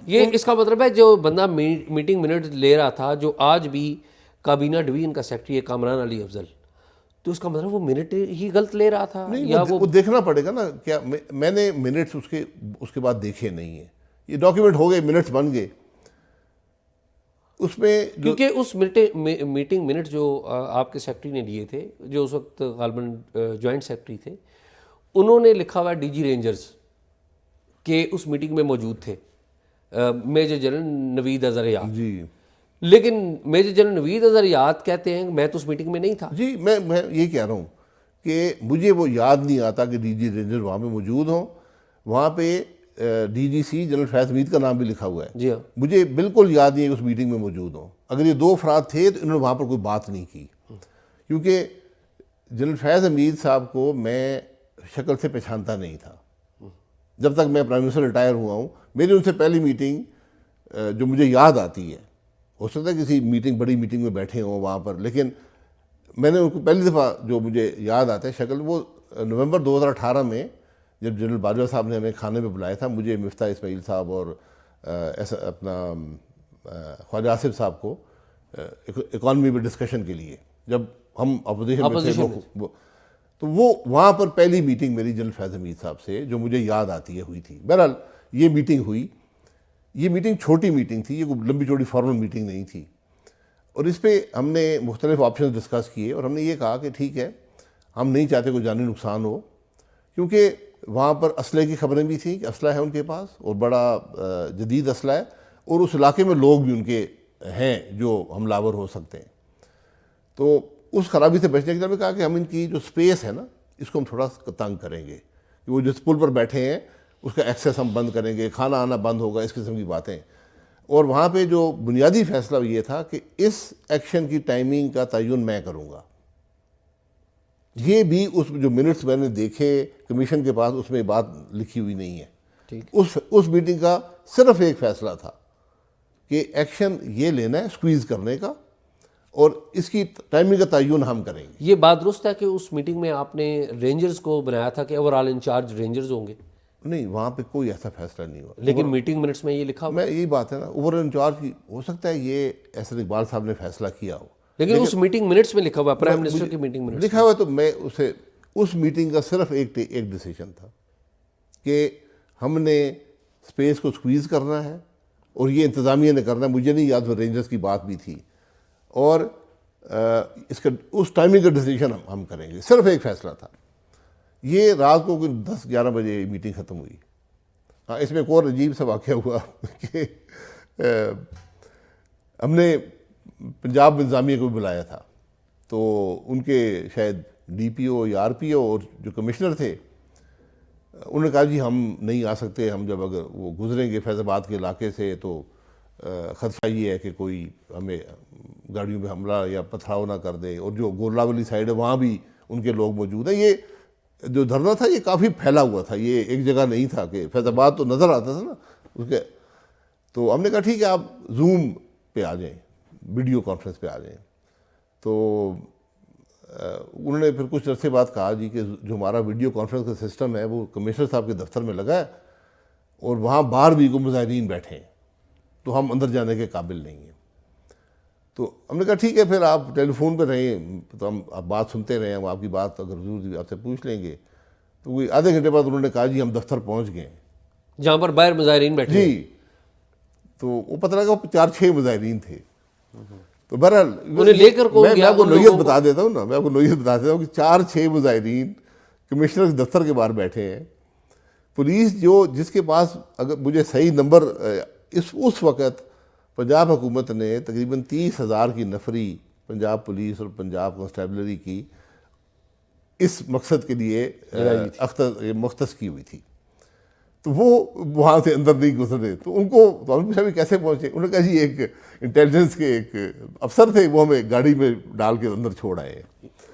یہ اس کا مطلب ہے جو بندہ میٹنگ منٹ لے رہا تھا, جو آج بھی کابینہ ڈویژن کا سیکرٹری ہے کامران علی افضل, تو اس کا مطلب وہ منٹ ہی غلط لے رہا تھا. یا وہ دیکھنا پڑے گا نا. کیا میں نے منٹس اس کے بعد دیکھے نہیں ہیں. یہ ڈاکیومنٹ ہو گئے, منٹس بن گئے. اس میں کیونکہ اس میٹنگ منٹ جو آپ کے سیکرٹری نے لیے تھے, جو اس وقت غالباً جوائنٹ سیکرٹری تھے, انہوں نے لکھا ہوا ڈی جی رینجرز کہ اس میٹنگ میں موجود تھے میجر جنرل نوید اظہر یاد. جی, لیکن میجر جنرل نوید اظہر یاد کہتے ہیں میں تو اس میٹنگ میں نہیں تھا. جی میں یہ کہہ رہا ہوں کہ مجھے وہ یاد نہیں آتا کہ ڈی جی رینجر وہاں پہ موجود ہوں. وہاں پہ ڈی جی سی جنرل فیض حمید کا نام بھی لکھا ہوا ہے. جی ہاں, مجھے بالکل یاد نہیں ہے کہ اس میٹنگ میں موجود ہوں. اگر یہ 2 افراد تھے تو انہوں نے وہاں پر کوئی بات نہیں کی, کیونکہ جنرل فیض حمید صاحب کو میں شکل سے پہچانتا نہیں تھا جب تک میں پرائم منسٹر ریٹائر ہوا ہوں. میری ان سے پہلی میٹنگ جو مجھے یاد آتی ہے, ہو سکتا ہے کسی بڑی میٹنگ میں بیٹھے ہوں وہاں پر, لیکن میں نے ان کو پہلی دفعہ جو مجھے یاد آتا ہے شکل, وہ نومبر 2018 میں جب جنرل باجوہ صاحب نے ہمیں کھانے پہ بلایا تھا, مجھے مفتاح اسماعیل صاحب اور اپنا خواجہ آصف صاحب کو اکانومی پہ ڈسکشن کے لیے, جب ہم اپوزیشن میں تھے, تو وہ وہاں پر پہلی میٹنگ میری جنرل فیض حمید صاحب سے جو مجھے یاد آتی ہے ہوئی تھی. بہرحال یہ میٹنگ ہوئی. یہ میٹنگ چھوٹی میٹنگ تھی, یہ کوئی لمبی چوڑی فارمل میٹنگ نہیں تھی, اور اس پہ ہم نے مختلف آپشنز ڈسکس کیے, اور ہم نے یہ کہا کہ ٹھیک ہے, ہم نہیں چاہتے کوئی جانی نقصان ہو, کیونکہ وہاں پر اسلحے کی خبریں بھی تھیں کہ اسلحہ ہے ان کے پاس, اور بڑا جدید اسلحہ ہے, اور اس علاقے میں لوگ بھی ان کے ہیں جو حملہ آور ہو سکتے ہیں. تو اس خرابی سے بچنے کے لیے ہم نے کہا کہ ہم ان کی جو سپیس ہے نا, اس کو ہم تھوڑا تنگ کریں گے, کہ وہ جس پل پر بیٹھے ہیں اس کا ایکسیس ہم بند کریں گے, کھانا آنا بند ہوگا, اس قسم کی باتیں. اور وہاں پہ جو بنیادی فیصلہ یہ تھا کہ اس ایکشن کی ٹائمنگ کا تعین میں کروں گا, یہ بھی اس جو منٹس میں نے دیکھے کمیشن کے پاس اس میں بات لکھی ہوئی نہیں ہے. اس میٹنگ کا صرف ایک فیصلہ تھا کہ ایکشن یہ لینا ہے سکویز کرنے کا اور اس کی ٹائمنگ کا تعین ہم کریں گے. یہ بات درست ہے کہ اس میٹنگ میں آپ نے رینجرز کو بنایا تھا کہ اوور آل انچارج رینجرز ہوں گے؟ نہیں، وہاں پہ کوئی ایسا فیصلہ نہیں ہوا. لیکن میٹنگ منٹس میں یہ لکھا ہوا. میں یہی بات ہے نا، اوور انچارج کی ہو سکتا ہے یہ احسن اقبال صاحب نے فیصلہ کیا ہو، لیکن اس میٹنگ منٹس میں لکھا ہوا، پرائم منسٹر کی میٹنگ منٹس لکھا ہوا. تو میں اسے اس میٹنگ کا صرف ایک ڈیسیجن تھا کہ ہم نے اسپیس کو سکویز کرنا ہے اور یہ انتظامیہ نے کرنا ہے. مجھے نہیں یاد وہ رینجرز کی بات بھی تھی، اور اس کا اس ٹائمنگ کا ڈیسیجن ہم کریں گے. صرف ایک فیصلہ تھا. یہ رات کو 10-11 بجے میٹنگ ختم ہوئی. ہاں، اس میں ایک اور عجیب سا واقعہ ہوا کہ ہم نے پنجاب انتظامیہ کو بھی بلایا تھا، تو ان کے شاید ڈی پی او یا آر پی او اور جو کمشنر تھے انہوں نے کہا جی ہم نہیں آ سکتے، ہم جب اگر وہ گزریں گے فیض آباد کے علاقے سے تو خدشہ یہ ہے کہ کوئی ہمیں گاڑیوں پہ حملہ یا پتھراؤ نہ کر دے، اور جو گورلا والی سائڈ ہے وہاں بھی ان کے لوگ موجود ہیں. یہ جو دھرنا تھا یہ کافی پھیلا ہوا تھا، یہ ایک جگہ نہیں تھا کہ فیض آباد تو نظر آتا تھا نا اس کے. تو ہم نے کہا ٹھیک ہے آپ زوم پہ آ جائیں، ویڈیو کانفرنس پہ آ جائیں. تو انہوں نے پھر کچھ عرصے بعد کہا جی کہ جو ہمارا ویڈیو کانفرنس کا سسٹم ہے وہ کمشنر صاحب کے دفتر میں لگا ہے اور وہاں باہر بھی کوئی مظاہرین بیٹھے ہیں، تو ہم اندر جانے کے قابل نہیں ہیں. تو ہم نے کہا ٹھیک ہے پھر آپ ٹیلی فون پہ رہیں، تو ہم آپ بات سنتے رہیں، ہم آپ کی بات اگر ضرور آپ سے پوچھ لیں گے. تو کوئی آدھے گھنٹے بعد انہوں نے کہا جی ہم دفتر پہنچ گئے جہاں پر باہر مظاہرین بیٹھے. جی. تو وہ پتہ لگا 4-6 مظاہرین تھے. تو بہرحال انہیں لے کر کون میں گیا؟ آپ کو نوعیت بتا دیتا ہوں نا، میں آپ کو نوعیت بتا دیتا ہوں کہ 4-6 مظاہرین کمشنر کے دفتر کے باہر بیٹھے ہیں. پولیس جس کے پاس اگر مجھے صحیح نمبر اس وقت پنجاب حکومت نے تقریباً 30,000 کی نفری پنجاب پولیس اور پنجاب کانسٹیبلری کی اس مقصد کے لیے مختص کی ہوئی تھی. تو وہ وہاں سے اندر نہیں گزرے. تو ان کو کیسے پہنچے؟ انہوں نے کہا جی ایک انٹیلیجنس کے ایک افسر تھے، وہ ہمیں گاڑی میں ڈال کے اندر چھوڑ آئے.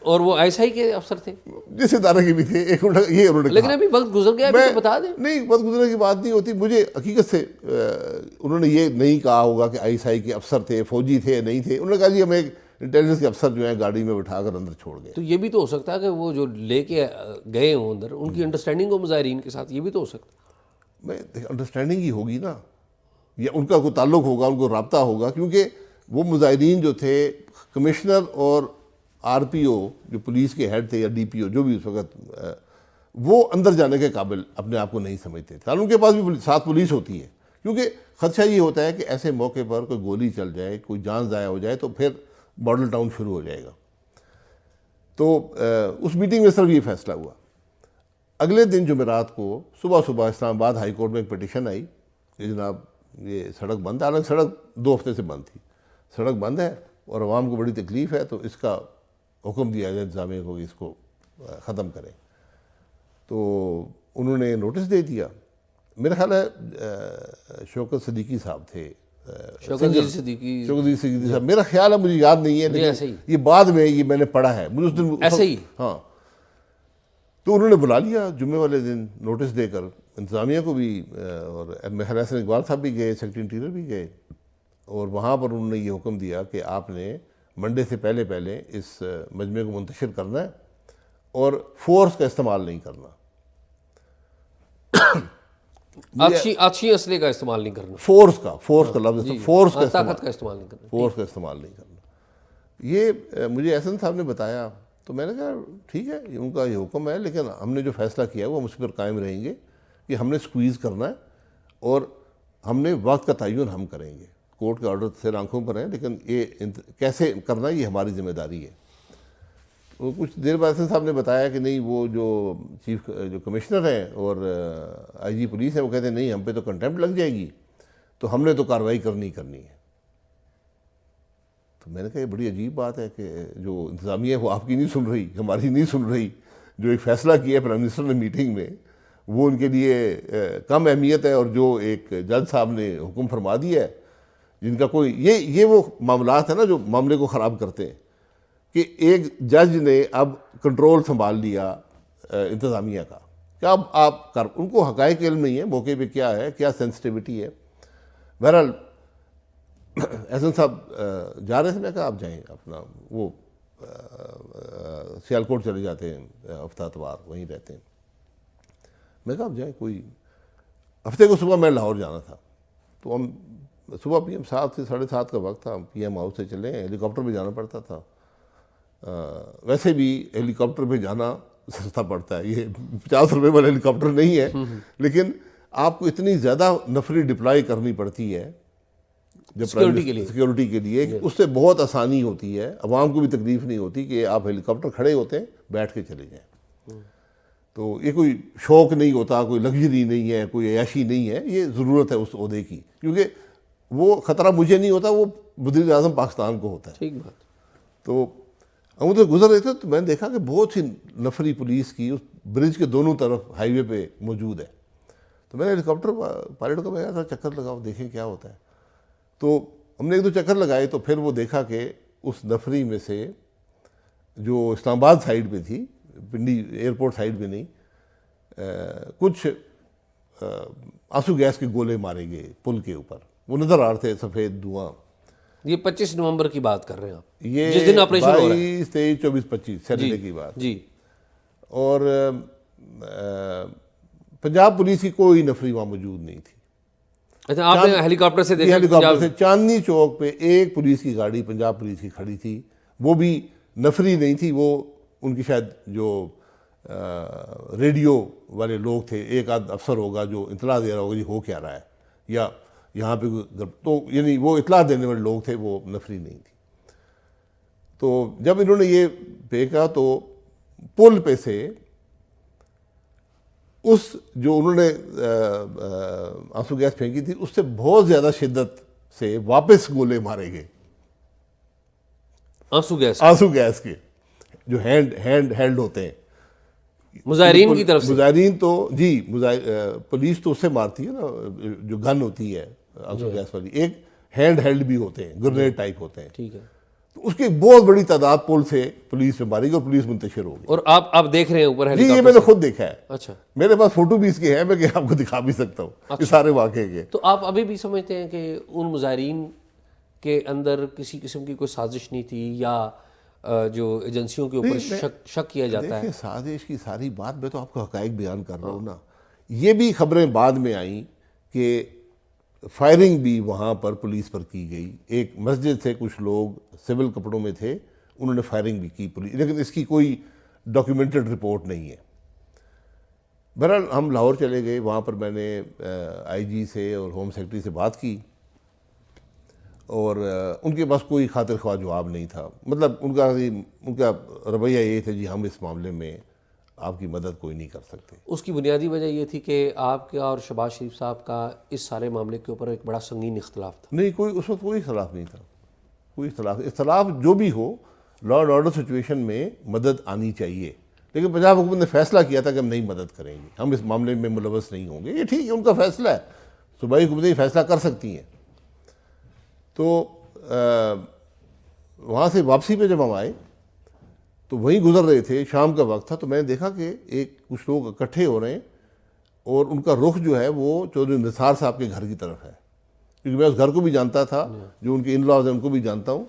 اور وہ ایسا ہی کے افسر تھے جس ادارے کے بھی تھے. یہ انہوں نے لیکن ابھی وقت گزر گیا، ابھی تو بتا دیں. نہیں، وقت گزرنے کی بات نہیں ہوتی. مجھے حقیقت سے انہوں نے یہ نہیں کہا ہوگا کہ ISI کے افسر تھے، فوجی تھے، نہیں تھے. انہوں نے کہا جی ہمیں ایک انٹیلیجنس کے افسر جو ہیں گاڑی میں بٹھا کر اندر چھوڑ گئے. تو یہ بھی تو ہو سکتا ہے کہ وہ جو لے کے گئے ہوں اندر، ان کی انڈرسٹینڈنگ ہو مظاہرین کے ساتھ، یہ بھی تو ہو سکتا ہے. انڈرسٹینڈنگ ہی ہوگی نا، یا ان کا کوئی تعلق ہوگا، ان کو رابطہ ہوگا. کیونکہ وہ مظاہرین جو تھے، کمشنر اور RPO جو پولیس کے ہیڈ تھے یا DPO جو بھی اس وقت، وہ اندر جانے کے قابل اپنے آپ کو نہیں سمجھتے تھے. ان کے پاس بھی ساتھ پولیس ہوتی ہے، کیونکہ خدشہ یہ ہوتا ہے کہ ایسے موقع پر کوئی گولی چل جائے، کوئی جان ضائع ہو جائے تو پھر ماڈل ٹاؤن شروع ہو جائے گا. تو اس میٹنگ میں صرف یہ فیصلہ ہوا. اگلے دن جمعرات کو صبح اسلام آباد ہائی کورٹ میں ایک پٹیشن آئی کہ جناب یہ سڑک بند ہے. حالانکہ سڑک 2 ہفتے سے بند تھی. سڑک بند ہے اور عوام کو بڑی تکلیف ہے، تو اس کا حکم دیا جائے انتظامیہ کو کہ اس کو ختم کریں. تو انہوں نے نوٹس دے دیا. میرا خیال ہے شوکت صدیقی صاحب تھے، شوکت صدیقی صاحب، میرا خیال ہے، مجھے یاد نہیں ہے لیکن یہ بعد میں یہ میں نے پڑھا ہے. مجھے اس دن ایسے ہی. ہاں. تو انہوں نے بلا لیا جمعے والے دن نوٹس دے کر انتظامیہ کو بھی، اور احسن اقبال صاحب بھی گئے، سیکرٹری انٹیریئر بھی گئے. اور وہاں پر انہوں نے یہ حکم دیا کہ آپ نے منڈے سے پہلے اس مجمع کو منتشر کرنا ہے اور فورس کا استعمال نہیں کرنا. آتشی اسلحے کا استعمال نہیں کرنا. فورس کا لفظ، فورس کا طاقت کا استعمال نہیں کرنا. فورس کا استعمال نہیں کرنا. یہ مجھے احسن صاحب نے بتایا. تو میں نے کہا ٹھیک ہے، ان کا یہ حکم ہے، لیکن ہم نے جو فیصلہ کیا ہے وہ ہم اس پر قائم رہیں گے کہ ہم نے سکویز کرنا ہے اور ہم نے وقت کا تعین ہم کریں گے. کورٹ کے آرڈر سے آنکھوں پر ہیں، لیکن یہ کیسے کرنا ہے یہ ہماری ذمہ داری ہے. وہ کچھ دیر بعد احسن صاحب نے بتایا کہ نہیں، وہ جو کمشنر ہیں اور IG پولیس ہے وہ کہتے ہیں نہیں، ہم پہ تو کنٹیمپٹ لگ جائے گی، تو ہم نے تو کارروائی کرنی ہے. تو میں نے کہا یہ بڑی عجیب بات ہے کہ جو انتظامیہ ہے وہ آپ کی نہیں سن رہی، ہماری نہیں سن رہی. جو ایک فیصلہ کیا ہے پرائم منسٹر نے میٹنگ میں، وہ ان کے لیے کم اہمیت ہے، اور جو ایک جج صاحب نے حکم فرما دیا ہے جن کا کوئی یہ وہ معاملات ہیں نا جو معاملے کو خراب کرتے ہیں. کہ ایک جج نے اب کنٹرول سنبھال لیا انتظامیہ کا، کہ اب آپ ان کو حقائق علم نہیں ہے موقع پہ کیا ہے، کیا سینسٹیوٹی ہے. بہرحال احسن صاحب جا رہے تھے، میں کہا آپ جائیں، اپنا وہ سیالکوٹ چلے جاتے ہیں ہفتہ اتوار وہیں رہتے ہیں. میں کہا آپ جائیں، کوئی ہفتے کو صبح میں لاہور جانا تھا، تو ہم صبح پی ایم 7 سے 7:30 کا وقت تھا، ہم پی ایم ہاؤس سے چلے، ہیلی کاپٹر پہ جانا پڑتا تھا. ویسے بھی ہیلی کاپٹر پہ جانا سستا پڑتا ہے، یہ 50 روپے والا ہیلی کاپٹر نہیں ہے، لیکن آپ کو اتنی زیادہ نفری ڈپلائی کرنی پڑتی ہے جب سیکیورٹی کے لیے، اس سے بہت آسانی ہوتی ہے، عوام کو بھی تکلیف نہیں ہوتی کہ آپ ہیلی کاپٹر کھڑے ہوتے ہیں بیٹھ کے چلے جائیں. تو یہ کوئی شوق نہیں ہوتا، کوئی لگژری نہیں ہے، کوئی عیاشی نہیں ہے، یہ ضرورت ہے اس عہدے کی، کیونکہ وہ خطرہ مجھے نہیں ہوتا، وہ وزیر اعظم پاکستان کو ہوتا ہے. ٹھیک بات. تو ہم ادھر گزر رہے تھے تو میں نے دیکھا کہ بہت سی نفری پولیس کی اس برج کے دونوں طرف ہائی وے پہ موجود ہے. تو میں نے ہیلی کاپٹر پائلٹ کو کہا تھا چکر لگاؤ دیکھیں کیا ہوتا ہے. تو ہم نے 1-2 چکر لگائے تو پھر وہ دیکھا کہ اس نفری میں سے جو اسلام آباد سائڈ پہ تھی، پنڈی ایئرپورٹ سائڈ پہ نہیں، کچھ آنسو گیس کے گولے مارے گئے پل کے اوپر، وہ نظر آ رہے تھے، سفید دھواں. یہ 25 نومبر کی بات کر رہے ہیں آپ، یہ جس دن آپریشن ہو رہا ہے. 22, 23, 24, 25 سیٹرڈے کی بات. جی. اور پنجاب پولیس کی کوئی نفری وہاں موجود نہیں تھی. اچھا، آپ نے ہیلی کاپٹر سے دیکھا؟ ہیلی کاپٹر سے چاندنی چوک پہ ایک پولیس کی گاڑی پنجاب پولیس کی کھڑی تھی، وہ بھی نفری نہیں تھی، وہ ان کی شاید جو ریڈیو والے لوگ تھے، ایک آدھ افسر ہوگا جو اطلاع دے رہا ہوگا جی ہو کیا رہا ہے، یا یہاں پہ تو یعنی وہ اطلاع دینے والے لوگ تھے، وہ نفری نہیں تھی. تو جب انہوں نے یہ دیکھا تو پل پہ سے اس جو انہوں نے آنسو گیس پھینکی تھی اس سے بہت زیادہ شدت سے واپس گولے مارے گئے، آنسو گیس کے جو ہینڈ ہوتے ہیں مظاہرین کی طرف سے. مظاہرین تو جی پولیس تو اس سے مارتی ہے نا، جو گن ہوتی ہے آنسو گیس والی، ایک ہیلڈ بھی ہوتے ہیں، گرنیڈ ٹائپ ہوتے ہیں. ٹھیک ہے. تو اس کی بہت بڑی تعداد پل سے پولیس میں ماری گئی اور پولیس منتشر ہو گئی. اور آپ دیکھ رہے ہیں اوپر ہیلی جی کاپٹر؟ یہ میں نے خود دیکھا ہے. اچھا. میرے پاس فوٹو بھی اس کے ہیں، میں کہ آپ کو دکھا بھی سکتا ہوں یہ سارے واقعے کے. تو آپ ابھی بھی سمجھتے ہیں کہ ان مظاہرین کے اندر کسی قسم کی کوئی سازش نہیں تھی، یا جو ایجنسیوں کے اوپر شک کیا جاتا ہے؟ دیکھیں سازش کی ساری بات میں تو آپ کو حقائق بیان کر رہا ہوں نا. یہ بھی خبریں بعد میں آئیں کہ فائرنگ بھی وہاں پر پولیس پر کی گئی. ایک مسجد سے کچھ لوگ سول کپڑوں میں تھے، انہوں نے فائرنگ بھی کی پولیس، لیکن اس کی کوئی ڈاکیومنٹڈ رپورٹ نہیں ہے. بہرحال ہم لاہور چلے گئے، وہاں پر میں نے آئی جی سے اور ہوم سیکرٹری سے بات کی، اور ان کے پاس کوئی خاطر خواہ جواب نہیں تھا. مطلب ان کا رویہ یہ تھا جی ہم اس معاملے میں آپ کی مدد کوئی نہیں کر سکتے. اس کی بنیادی وجہ یہ تھی کہ آپ کا اور شہباز شریف صاحب کا اس سارے معاملے کے اوپر ایک بڑا سنگین اختلاف تھا. نہیں، کوئی اس وقت کوئی اختلاف نہیں تھا، کوئی اختلاف جو بھی ہو لا اینڈ آرڈر سچویشن میں مدد آنی چاہیے. لیکن پنجاب حکومت نے فیصلہ کیا تھا کہ ہم نہیں مدد کریں گے، ہم اس معاملے میں ملوث نہیں ہوں گے. یہ ٹھیک ہے، ان کا فیصلہ ہے، صوبائی حکومتیں یہ فیصلہ کر سکتی ہیں. تو وہاں سے واپسی پہ جب ہم آئے تو وہیں گزر رہے تھے، شام کا وقت تھا، تو میں نے دیکھا کہ کچھ لوگ اکٹھے ہو رہے ہیں اور ان کا رخ جو ہے وہ چودھری نثار صاحب کے گھر کی طرف ہے، کیونکہ میں اس گھر کو بھی جانتا تھا، جو ان کے ان لاز ہیں ان کو بھی جانتا ہوں.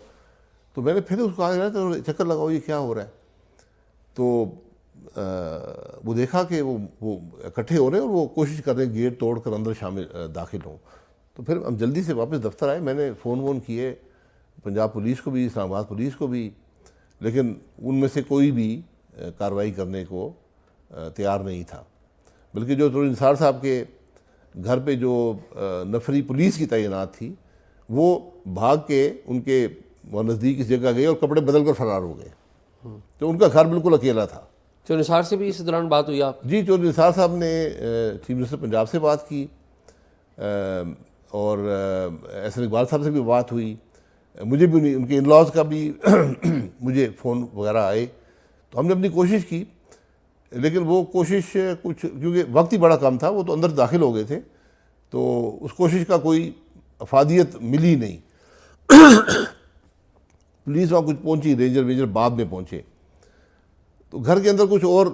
تو میں نے پھر اس کو کہا تو چکر لگاؤ یہ کیا ہو رہا ہے. تو وہ دیکھا کہ وہ اکٹھے ہو رہے ہیں اور وہ کوشش کر رہے ہیں گیٹ توڑ کر اندر داخل ہوں. تو پھر ہم جلدی سے واپس دفتر آئے. میں نے فون کیے پنجاب پولیس کو بھی، اسلام آباد پولیس کو بھی، لیکن ان میں سے کوئی بھی کارروائی کرنے کو تیار نہیں تھا. بلکہ جو چودھری نثار صاحب کے گھر پہ جو نفری پولیس کی تعینات تھی وہ بھاگ کے ان کے نزدیک اس جگہ گئے اور کپڑے بدل کر فرار ہو گئے. تو ان کا گھر بالکل اکیلا تھا. چودھری نثار سے بھی اس دوران بات ہوئی آپ؟ جی، چودھری نثار صاحب نے چیف منسٹر پنجاب سے بات کی، اور احسن اقبال صاحب سے بھی بات ہوئی. مجھے بھی ان کے ان لاز کا بھی مجھے فون وغیرہ آئے. تو ہم نے اپنی کوشش کی، لیکن وہ کوشش کچھ کیونکہ وقت ہی بڑا کم تھا، وہ تو اندر داخل ہو گئے تھے، تو اس کوشش کا کوئی افادیت ملی نہیں. پولیس وہاں کچھ پہنچی، رینجر بعد میں پہنچے. تو گھر کے اندر کچھ اور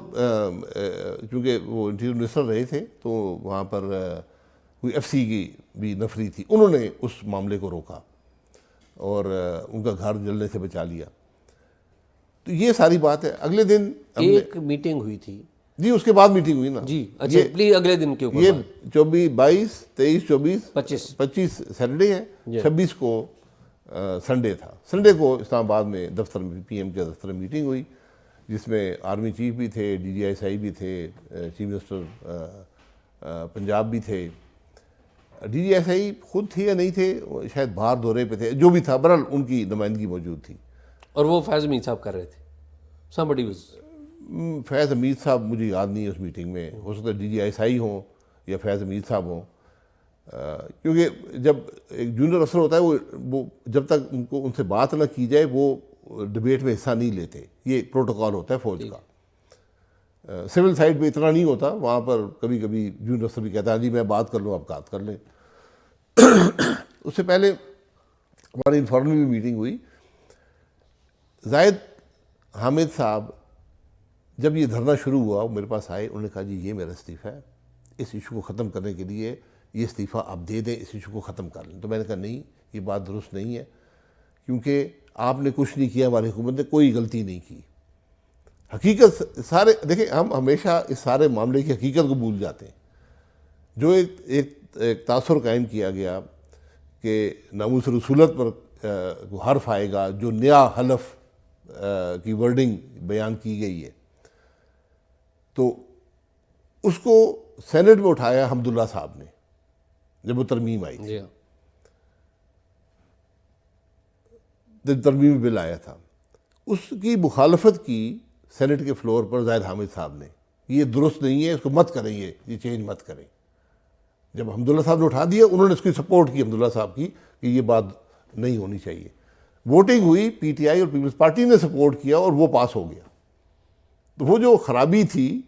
چونکہ وہ انٹیریئر منسٹر رہے تھے تو وہاں پر کوئی ایف سی کی بھی نفری تھی، انہوں نے اس معاملے کو روکا اور ان کا گھر جلنے سے بچا لیا. تو یہ ساری بات ہے. اگلے دن ایک میٹنگ ہوئی تھی جی، اس کے بعد میٹنگ ہوئی نا جی. اچھا پلیز اگلے دن کے اوپر. یہ 22 23 25 سیٹرڈے ہے، 26 کو سنڈے تھا. سنڈے کو اسلام آباد میں دفتر میں پی ایم کے دفتر میں میٹنگ ہوئی جس میں آرمی چیف بھی تھے، ڈی جی ایس آئی بھی تھے، چیف منسٹر پنجاب بھی تھے. ڈی جی ایس آئی خود تھے یا نہیں تھے، شاید باہر دورے پہ تھے، جو بھی تھا بہرحال ان کی نمائندگی موجود تھی. اور وہ فیض امین صاحب کر رہے تھے. somebody was فیض حمید صاحب مجھے یاد نہیں ہے اس میٹنگ میں، ہو سکتا ہے ڈی جی ایس آئی ہوں یا فیض حمید صاحب ہوں. کیونکہ جب ایک جونیئر افسر ہوتا ہے وہ جب تک ان سے بات نہ کی جائے وہ ڈبیٹ میں حصہ نہیں لیتے. یہ پروٹوکال ہوتا ہے فوج کا. سول سائڈ پہ اتنا نہیں ہوتا، وہاں پر کبھی کبھی جونیئر افسر بھی کہتا ہے جی میں بات کر لوں، آپ بات کر لیں. اس سے پہلے ہماری انفارمل بھی میٹنگ ہوئی. زاہد حامد صاحب جب یہ دھرنا شروع ہوا وہ میرے پاس آئے، انہوں نے کہا جی یہ میرا استعفیٰ ہے، اس ایشو کو ختم کرنے کے لیے یہ استعفیٰ آپ دے دیں، اس ایشو کو ختم کر لیں. تو میں نے کہا نہیں، یہ بات درست نہیں ہے، کیونکہ آپ نے کچھ نہیں کیا، ہماری حکومت نے کوئی غلطی نہیں کی. حقیقت سارے دیکھیں، ہم ہمیشہ اس سارے معاملے کی حقیقت کو بھول جاتے ہیں. جو ایک تاثر قائم کیا گیا کہ ناموس رسولت پر حرف آئے گا، جو نیا حلف کی ورڈنگ بیان کی گئی ہے، تو اس کو سینٹ میں اٹھایا حمداللہ صاحب نے جب وہ ترمیم آئی تھی. جب ترمیمی بل آیا تھا اس کی مخالفت کی سینٹ کے فلور پر زاہد حامد صاحب نے. یہ درست نہیں ہے، اس کو مت کریں، یہ چینج مت کریں. جب حمداللہ صاحب نے اٹھا دیا، انہوں نے اس کی سپورٹ کی حمداللہ صاحب کی کہ یہ بات نہیں ہونی چاہیے. ووٹنگ ہوئی، پی ٹی آئی اور پیپلز پارٹی نے سپورٹ کیا اور وہ پاس ہو گیا. تو وہ جو خرابی تھی،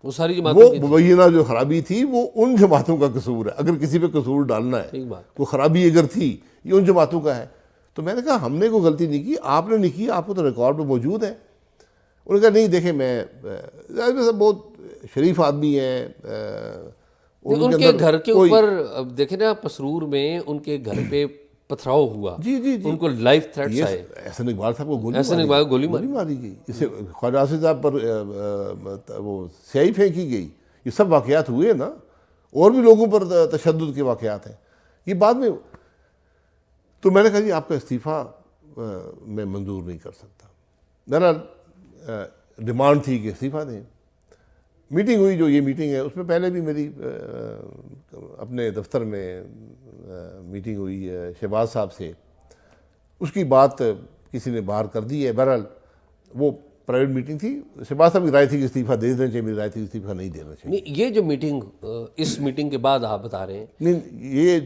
وہ ساری جماعتوں کی مبینہ جو خرابی تھی وہ ان جماعتوں کا قصور ہے. اگر کسی پہ قصور ڈالنا ہے، کوئی خرابی اگر تھی، یہ ان جماعتوں کا ہے. تو میں نے کہا ہم نے کوئی غلطی نہیں کی، آپ نے نہیں کی، آپ کو تو ریکارڈ میں موجود ہے. انہوں نے کہا نہیں دیکھیں، میں بہت شریف آدمی ہیں. ان کے گھر کے اوپر دیکھیں نا، پسرور میں ان کے گھر پہ پتھراؤ ہوا، جی جی جی، ان کو لائف تھریٹس آئے. احسن اقبال صاحب کو احسن اقبال کو گولی ماری گئی. اس سے خواجہ آصف صاحب پر وہ سیاہی پھینکی گئی. یہ سب واقعات ہوئے نا، اور بھی لوگوں پر تشدد کے واقعات ہیں. یہ بعد میں تو میں نے کہا جی آپ کا استعفیٰ میں منظور نہیں کر سکتا. بہرحال ڈیمانڈ تھی کہ استعفیٰ دیں. میٹنگ ہوئی، جو یہ میٹنگ ہے اس میں پہلے بھی میری اپنے دفتر میں میٹنگ ہوئی شہباز صاحب سے. اس کی بات کسی نے باہر کر دی ہے. بہرحال وہ پرائیویٹ میٹنگ تھی. شہباز صاحب کی رائے تھی کہ استعفیٰ دے دینا چاہیے، میری رائے تھی کہ استعفیٰ نہیں دینا چاہیے. نہیں، یہ جو میٹنگ اس میٹنگ کے بعد آپ بتا رہے ہیں، نہیں، یہ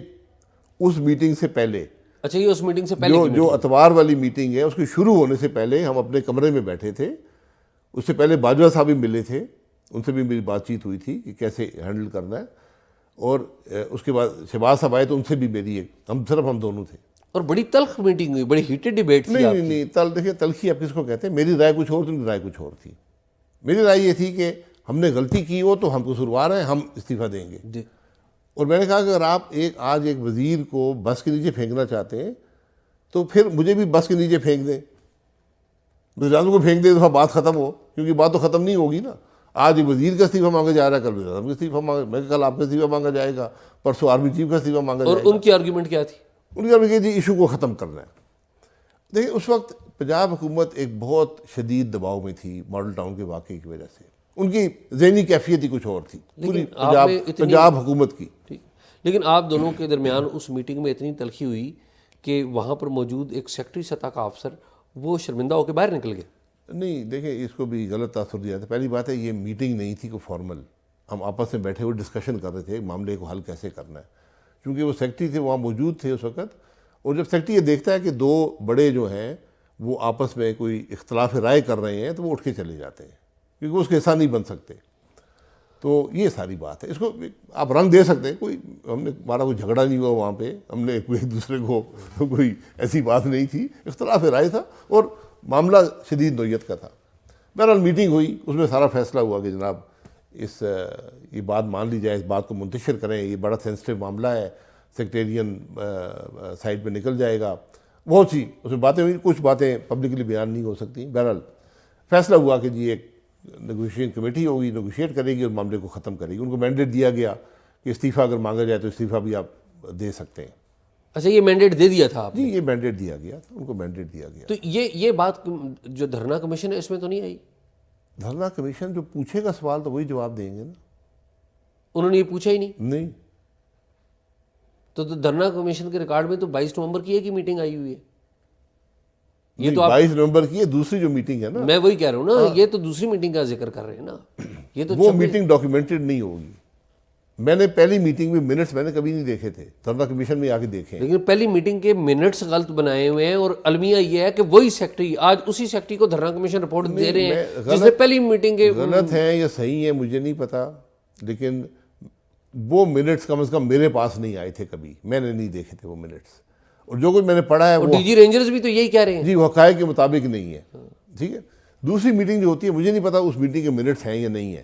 اس میٹنگ سے پہلے. اچھا، یہ اس میٹنگ سے پہلے جو اتوار والی میٹنگ ہے اس کی شروع ہونے سے پہلے ہم اپنے کمرے میں بیٹھے تھے. اس سے پہلے باجوہ صاحب بھی ملے تھے، ان سے بھی میری بات چیت ہوئی تھی کہ کیسے ہینڈل کرنا ہے. اور اس کے بعد شہباز صاحب آئے تو ان سے بھی میری ہم دونوں تھے. اور بڑی تلخ میٹنگ ہوئی، بڑی ہیٹڈ ڈیبیٹ تھی. نہیں، دیکھیں تلخی آپ کس کو کہتے ہیں. میری رائے کچھ اور تھی، ان کی رائے کچھ اور تھی. میری رائے یہ تھی کہ ہم نے غلطی کی ہو تو ہم قصوروار ہیں، ہم استعفیٰ دیں گے. اور میں نے کہا کہ اگر آپ آج ایک وزیر کو بس کے نیچے پھینکنا چاہتے ہیں تو پھر مجھے بھی بس کے نیچے پھینک دیں، وزیر اعظم کو پھینک دیں، تو بات ختم ہو. کیونکہ بات تو ختم نہیں ہوگی نا. آج وزیر کا استعفیٰ مانگا جا رہا ہے، کل وزیر اعظم کا استعفیٰ مانگا، میں کل آپ کا استعفیٰ مانگا جائے گا، پرسوں آرمی چیف کا استعفیٰ مانگا جائے گا. اور ان کی آرگیومنٹ کیا تھی؟ ان کی آرگیومنٹ جی ایشو کو ختم کرنا ہے. دیکھیں اس وقت پنجاب حکومت ایک بہت شدید دباؤ میں تھی ماڈل ٹاؤن کے واقعے کی وجہ سے. ان کی ذہنی کیفیت ہی کچھ اور تھی پوری پنجاب حکومت کی. لیکن آپ دونوں کے درمیان اس میٹنگ میں اتنی تلخی ہوئی کہ وہاں پر موجود ایک سیکٹری سطح کا افسر وہ شرمندہ ہو کے باہر نکل گئے. نہیں دیکھیں، اس کو بھی غلط تاثر دیا تھا. پہلی بات ہے یہ میٹنگ نہیں تھی کوئی فارمل. ہم آپس میں بیٹھے ہوئے ڈسکشن کر رہے تھے معاملے کو حل کیسے کرنا ہے. کیونکہ وہ سیکٹری تھے، وہاں موجود تھے اس وقت. اور جب سیکٹری یہ دیکھتا ہے کہ دو بڑے جو ہیں وہ آپس میں کوئی اختلاف رائے کر رہے ہیں تو وہ اٹھ کے چلے جاتے ہیں، کیونکہ اس کے حصہ نہیں بن سکتے. تو یہ ساری بات ہے. اس کو آپ رنگ دے سکتے ہیں, کوئی ہمارا کوئی جھگڑا نہیں ہوا وہاں پہ, ہم نے ایک دوسرے کو کوئی ایسی بات نہیں تھی, اختلاف رائے تھا اور معاملہ شدید نوعیت کا تھا. بہرحال میٹنگ ہوئی, اس میں سارا فیصلہ ہوا کہ جناب یہ بات مان لی جائے, اس بات کو منتشر کریں, یہ بڑا سینسٹیو معاملہ ہے, سیکٹیرین سائڈ پہ نکل جائے گا. بہت سی اس میں باتیں ہوئی, کچھ باتیں پبلکلی بیان نہیں ہو سکتی. بہرحال فیصلہ ہوا کہ جی ایک نیگوشیشن کمیٹی ہوگی, نیگوشیٹ کرے گی اور معاملے کو ختم کرے گی. ان کو مینڈیٹ دیا گیا کہ استعفیٰ اگر مانگا جائے تو استعفیٰ بھی آپ دے سکتے ہیں. اچھا, یہ مینڈیٹ دے دیا تھا آپ جی, یہ مینڈیٹ دیا گیا تھا, ان کو مینڈیٹ دیا گیا. تو یہ بات جو دھرنا کمیشن ہے اس میں تو نہیں آئی؟ دھرنا کمیشن جو پوچھے گا سوال تو وہی جواب دیں گے نا. انہوں نے یہ پوچھا ہی نہیں. نہیں, تو دھرنا کمیشن کے ریکارڈ میں تو 22 نومبر کی ایک ہی میٹنگ آئی ہوئی ہے. یہ تو 22 نومبر کی ہے, دوسری جو میٹنگ ہے نا, میں وہی کہہ رہا ہوں نا, یہ تو دوسری میٹنگ کا ذکر کر رہے ہیں نا. یہ تو وہ میٹنگ ڈاکیومنٹڈ نہیں ہوگی. میں نے پہلی میٹنگ میں منٹس میں نے کبھی نہیں دیکھے تھے, دھرنا کمیشن میں آ کے دیکھے. لیکن پہلی میٹنگ کے منٹس غلط بنائے ہوئے ہیں, اور المیہ یہ ہے کہ وہی سیکٹری آج اسی سیکٹری کو دھرنا کمیشن رپورٹ دے رہے ہیں جس نے پہلی میٹنگ کے. غلط ہیں یا صحیح ہیں مجھے نہیں پتا, لیکن وہ منٹس کم از کم میرے پاس نہیں آئے تھے کبھی, میں نے نہیں دیکھے تھے وہ منٹس. اور جو کچھ میں نے پڑھا ہے وہ ڈی جی رینجرز بھی تو یہی کہہ رہے ہیں جی, وہ حقائق کے مطابق نہیں ہے. ٹھیک ہے, دوسری میٹنگ جو ہوتی ہے مجھے نہیں پتا اس میٹنگ کے منٹس ہیں یا نہیں ہیں,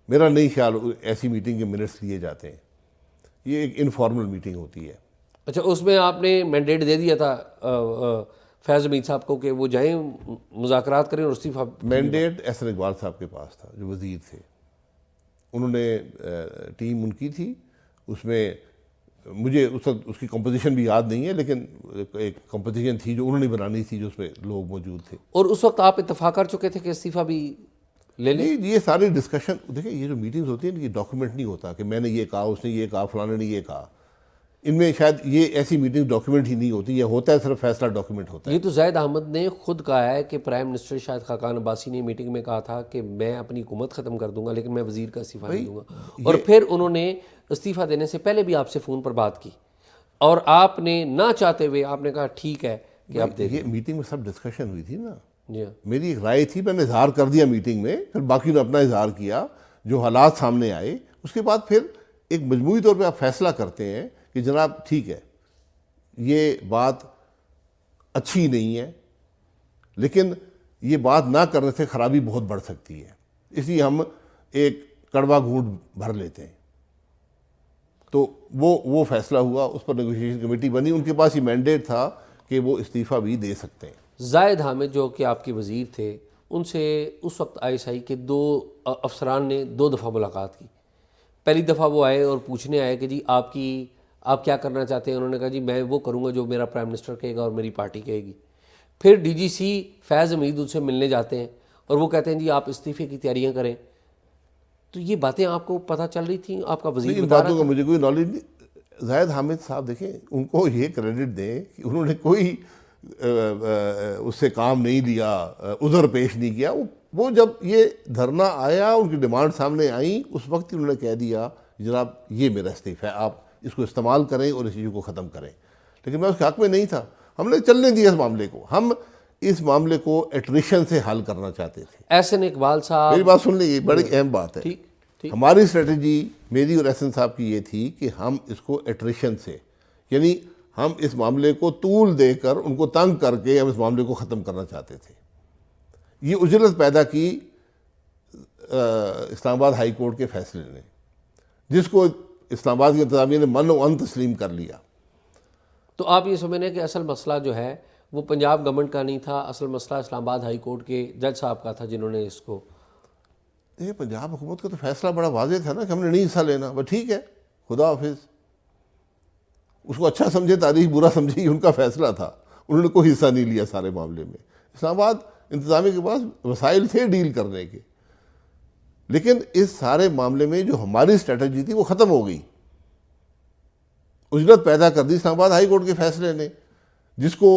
میرا نہیں خیال ایسی میٹنگ کے منٹس لیے جاتے ہیں. یہ ایک انفارمل میٹنگ ہوتی ہے. اچھا, اس میں آپ نے مینڈیٹ دے دیا تھا فیض حمید صاحب کو کہ وہ جائیں مذاکرات کریں اور استعفیٰ. مینڈیٹ احسن اقبال صاحب کے پاس تھا جو وزیر تھے, انہوں نے ٹیم ان کی تھی, اس میں مجھے اس وقت اس کی کمپوزیشن بھی یاد نہیں ہے, لیکن ایک کمپوزیشن تھی جو انہوں نے بنانی تھی, جو اس میں لوگ موجود تھے. اور اس وقت آپ اتفاق کر چکے تھے کہ استعفیٰ بھی لے لیں؟ یہ ساری ڈسکشن دیکھیں, یہ جو میٹنگز ہوتی ہیں یہ ڈاکیومنٹ نہیں ہوتا کہ میں نے یہ کہا, اس نے یہ کہا, فلانے نے یہ کہا. ان میں شاید یہ ایسی میٹنگ ڈاکیومنٹ ہی نہیں ہوتی, یہ ہوتا ہے صرف فیصلہ ڈاکیومنٹ ہوتا ہے. یہ تو زاہد احمد نے خود کہا ہے کہ پرائم منسٹر شاہد خاقان عباسی نے میٹنگ میں کہا تھا کہ میں اپنی حکومت ختم کر دوں گا لیکن میں وزیر کا استعفیٰ نہیں دوں گا. اور پھر انہوں نے استعفیٰ دینے سے پہلے بھی آپ سے فون پر بات کی, اور آپ نے نہ چاہتے ہوئے آپ نے کہا ٹھیک ہے کہ آپ دے دیں. یہ میٹنگ میں سب ڈسکشن ہوئی تھی نا. جی ہاں, میری ایک رائے تھی, میں نے اظہار کر دیا میٹنگ میں, پھر باقی نے اپنا اظہار کیا, جو حالات سامنے آئے اس کے بعد پھر ایک مجموعی طور پہ آپ فیصلہ کرتے ہیں کہ جناب ٹھیک ہے یہ بات اچھی نہیں ہے, لیکن یہ بات نہ کرنے سے خرابی بہت بڑھ سکتی ہے, اس لیے ہم ایک کڑوا گھونٹ بھر لیتے ہیں. تو وہ فیصلہ ہوا, اس پر نیگوشیشن کمیٹی بنی, ان کے پاس یہ مینڈیٹ تھا کہ وہ استعفیٰ بھی دے سکتے ہیں. زاہد حامد جو کہ آپ کے وزیر تھے, ان سے اس وقت ISI کے 2 افسران نے 2 دفعہ ملاقات کی. پہلی دفعہ وہ آئے اور پوچھنے آئے کہ جی آپ کیا کرنا چاہتے ہیں. انہوں نے کہا جی میں وہ کروں گا جو میرا پرائم منسٹر کہے گا اور میری پارٹی کہے گی. پھر DGC فیض حمید ان سے ملنے جاتے ہیں اور وہ کہتے ہیں جی آپ استعفے کی تیاریاں کریں. تو یہ باتیں آپ کو پتہ چل رہی تھیں, آپ کا وزیر ان باتوں کا مجھے کوئی نالج نہیں. زاہد حامد صاحب دیکھیں, ان کو یہ کریڈٹ دیں کہ انہوں نے کوئی اس سے کام نہیں لیا, عذر پیش نہیں کیا. وہ جب یہ دھرنا آیا, ان کی ڈیمانڈ سامنے آئیں, اس وقت انہوں نے کہہ دیا جناب یہ میرا استعفیٰ ہے, آپ اس کو استعمال کریں اور اس چیز کو ختم کریں. لیکن میں اس کے حق میں نہیں تھا, ہم نے چلنے دیا اس معاملے کو. ہم اس معاملے کو ایٹریشن سے حل کرنا چاہتے تھے. احسن اقبال صاحب, میری بات سن لیں, یہ بڑی اہم بات ہے. ہماری اسٹریٹجی میری اور احسن صاحب کی یہ تھی کہ ہم اس کو ایٹریشن سے, یعنی ہم اس معاملے کو طول دے کر, ان کو تنگ کر کے ہم اس معاملے کو ختم کرنا چاہتے تھے. یہ اجلت پیدا کی اسلام آباد ہائی کورٹ کے فیصلے نے, جس کو اسلام آباد کی انتظامیہ نے من و ان تسلیم کر لیا. تو آپ یہ سمجھیں کہ اصل مسئلہ جو ہے وہ پنجاب گورنمنٹ کا نہیں تھا, اصل مسئلہ اسلام آباد ہائی کورٹ کے جج صاحب کا تھا جنہوں نے اس کو. یہ پنجاب حکومت کا تو فیصلہ بڑا واضح تھا نا کہ ہم نے نہیں حصہ لینا, بس ٹھیک ہے خدا حافظ. اس کو اچھا سمجھے تاریخ, برا سمجھے, ان کا فیصلہ تھا. انہوں نے کوئی حصہ نہیں لیا سارے معاملے میں. اسلام آباد انتظامیہ کے پاس وسائل تھے ڈیل کرنے کے, لیکن اس سارے معاملے میں جو ہماری اسٹریٹجی تھی وہ ختم ہو گئی. اجلت پیدا کر دی اسلام آباد ہائی کورٹ کے فیصلے نے, جس کو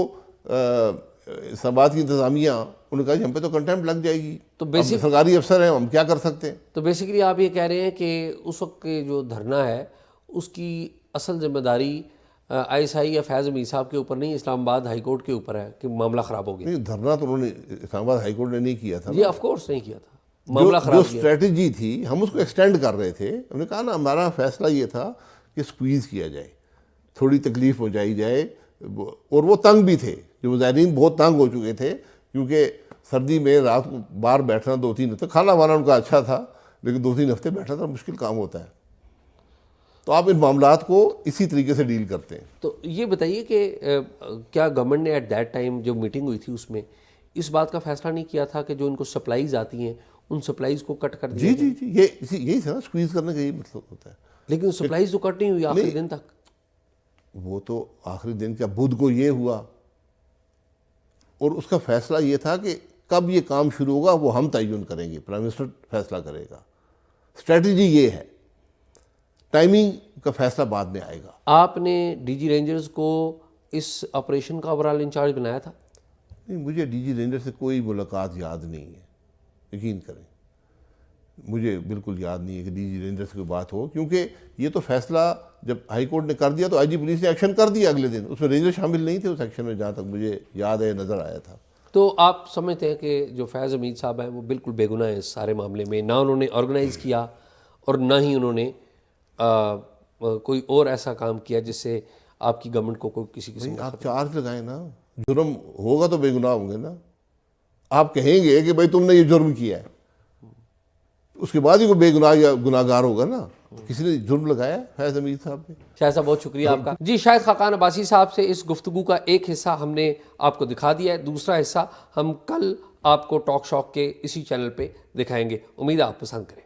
اسلام آباد کی انتظامیہ انہوں نے کہا کہ ہم پہ تو کنٹیمپٹ لگ جائے گی, تو سرکاری افسر ہیں, ہم کیا کر سکتے ہیں. تو بیسیکلی آپ یہ کہہ رہے ہیں کہ اس وقت کے جو دھرنا ہے اس کی اصل ذمہ داری ISI یا فیض حمید صاحب کے اوپر نہیں, اسلام آباد ہائی کورٹ کے اوپر ہے کہ معاملہ خراب ہو گیا. نہیں, دھرنا تو انہوں نے اسلام آباد ہائی کورٹ نے نہیں کیا تھا. یہ آف کورس نہیں کیا تھا. معاملہ جو خراب کیا؟ اسٹریٹجی تھی ہم اس کو ایکسٹینڈ کر رہے تھے. ہم نے کہا نا ہمارا فیصلہ یہ تھا کہ سکویز کیا جائے, تھوڑی تکلیف پہنچائی جائے. اور وہ تنگ بھی تھے, جو مظاہرین بہت تنگ ہو چکے تھے, کیونکہ سردی میں رات کو باہر بیٹھنا 2-3 ہفتے, کھانا وانا ان کا اچھا تھا لیکن 2-3 ہفتے بیٹھنا تھا, مشکل کام ہوتا ہے. تو آپ ان معاملات کو اسی طریقے سے ڈیل کرتے ہیں. تو یہ بتائیے کہ کیا گورنمنٹ نے ایٹ دیٹ ٹائم جو میٹنگ ہوئی تھی اس میں اس بات کا فیصلہ نہیں کیا تھا کہ جو ان کو سپلائیز آتی ہیں ان سپلائیز کو کٹ کر دیا جائے؟ جی یہی تھا نا, سکویز کرنے کا یہی مطلب ہوتا ہے. لیکن سپلائیز تو کٹ نہیں ہوئی آخری دن تک. وہ تو آخری دن کا بدھ کو یہ ہوا, اور اس کا فیصلہ یہ تھا کہ کب یہ کام شروع ہوگا وہ ہم تعین کریں گے, پرائم منسٹر فیصلہ کرے گا. اسٹریٹجی یہ ہے, ٹائمنگ کا فیصلہ بعد میں آئے گا. آپ نے ڈی جی رینجرز کو اس آپریشن کا اوورال انچارج بنایا تھا؟ نہیں, مجھے ڈی جی رینجر سے کوئی ملاقات یاد نہیں ہے, یقین کریں مجھے بالکل یاد نہیں ہے کہ ڈی جی رینجر سے کوئی بات ہو, کیونکہ یہ تو فیصلہ جب ہائی کورٹ نے کر دیا تو آئی جی پولیس نے ایکشن کر دیا اگلے دن. اس میں رینجر شامل نہیں تھے اس ایکشن میں, جہاں تک مجھے یاد ہے نظر آیا تھا. تو آپ سمجھتے ہیں کہ جو فیض حمید صاحب ہیں وہ بالکل بے گناہ ہیں اس سارے معاملے میں, نہ انہوں نے آرگنائز کیا اور نہ ہی انہوں نے کوئی اور ایسا کام کیا جس سے آپ کی گورنمنٹ کو کوئی کسی قسم کا؟ آپ چارج لگائیں نا, جرم ہوگا تو بے گناہ ہوں گے نا. آپ کہیں گے کہ بھائی تم نے یہ جرم کیا ہے, اس کے بعد ہی کوئی بے گناہ یا گناہ گار ہوگا نا. کسی نے جرم لگایا فیض حمید صاحب نے. شاہد صاحب بہت شکریہ آپ کا. جی, شاہد خاقان عباسی صاحب سے اس گفتگو کا ایک حصہ ہم نے آپ کو دکھا دیا ہے, دوسرا حصہ ہم کل آپ کو ٹاک شاک کے اسی چینل پہ دکھائیں گے. امید ہے آپ پسند کریں.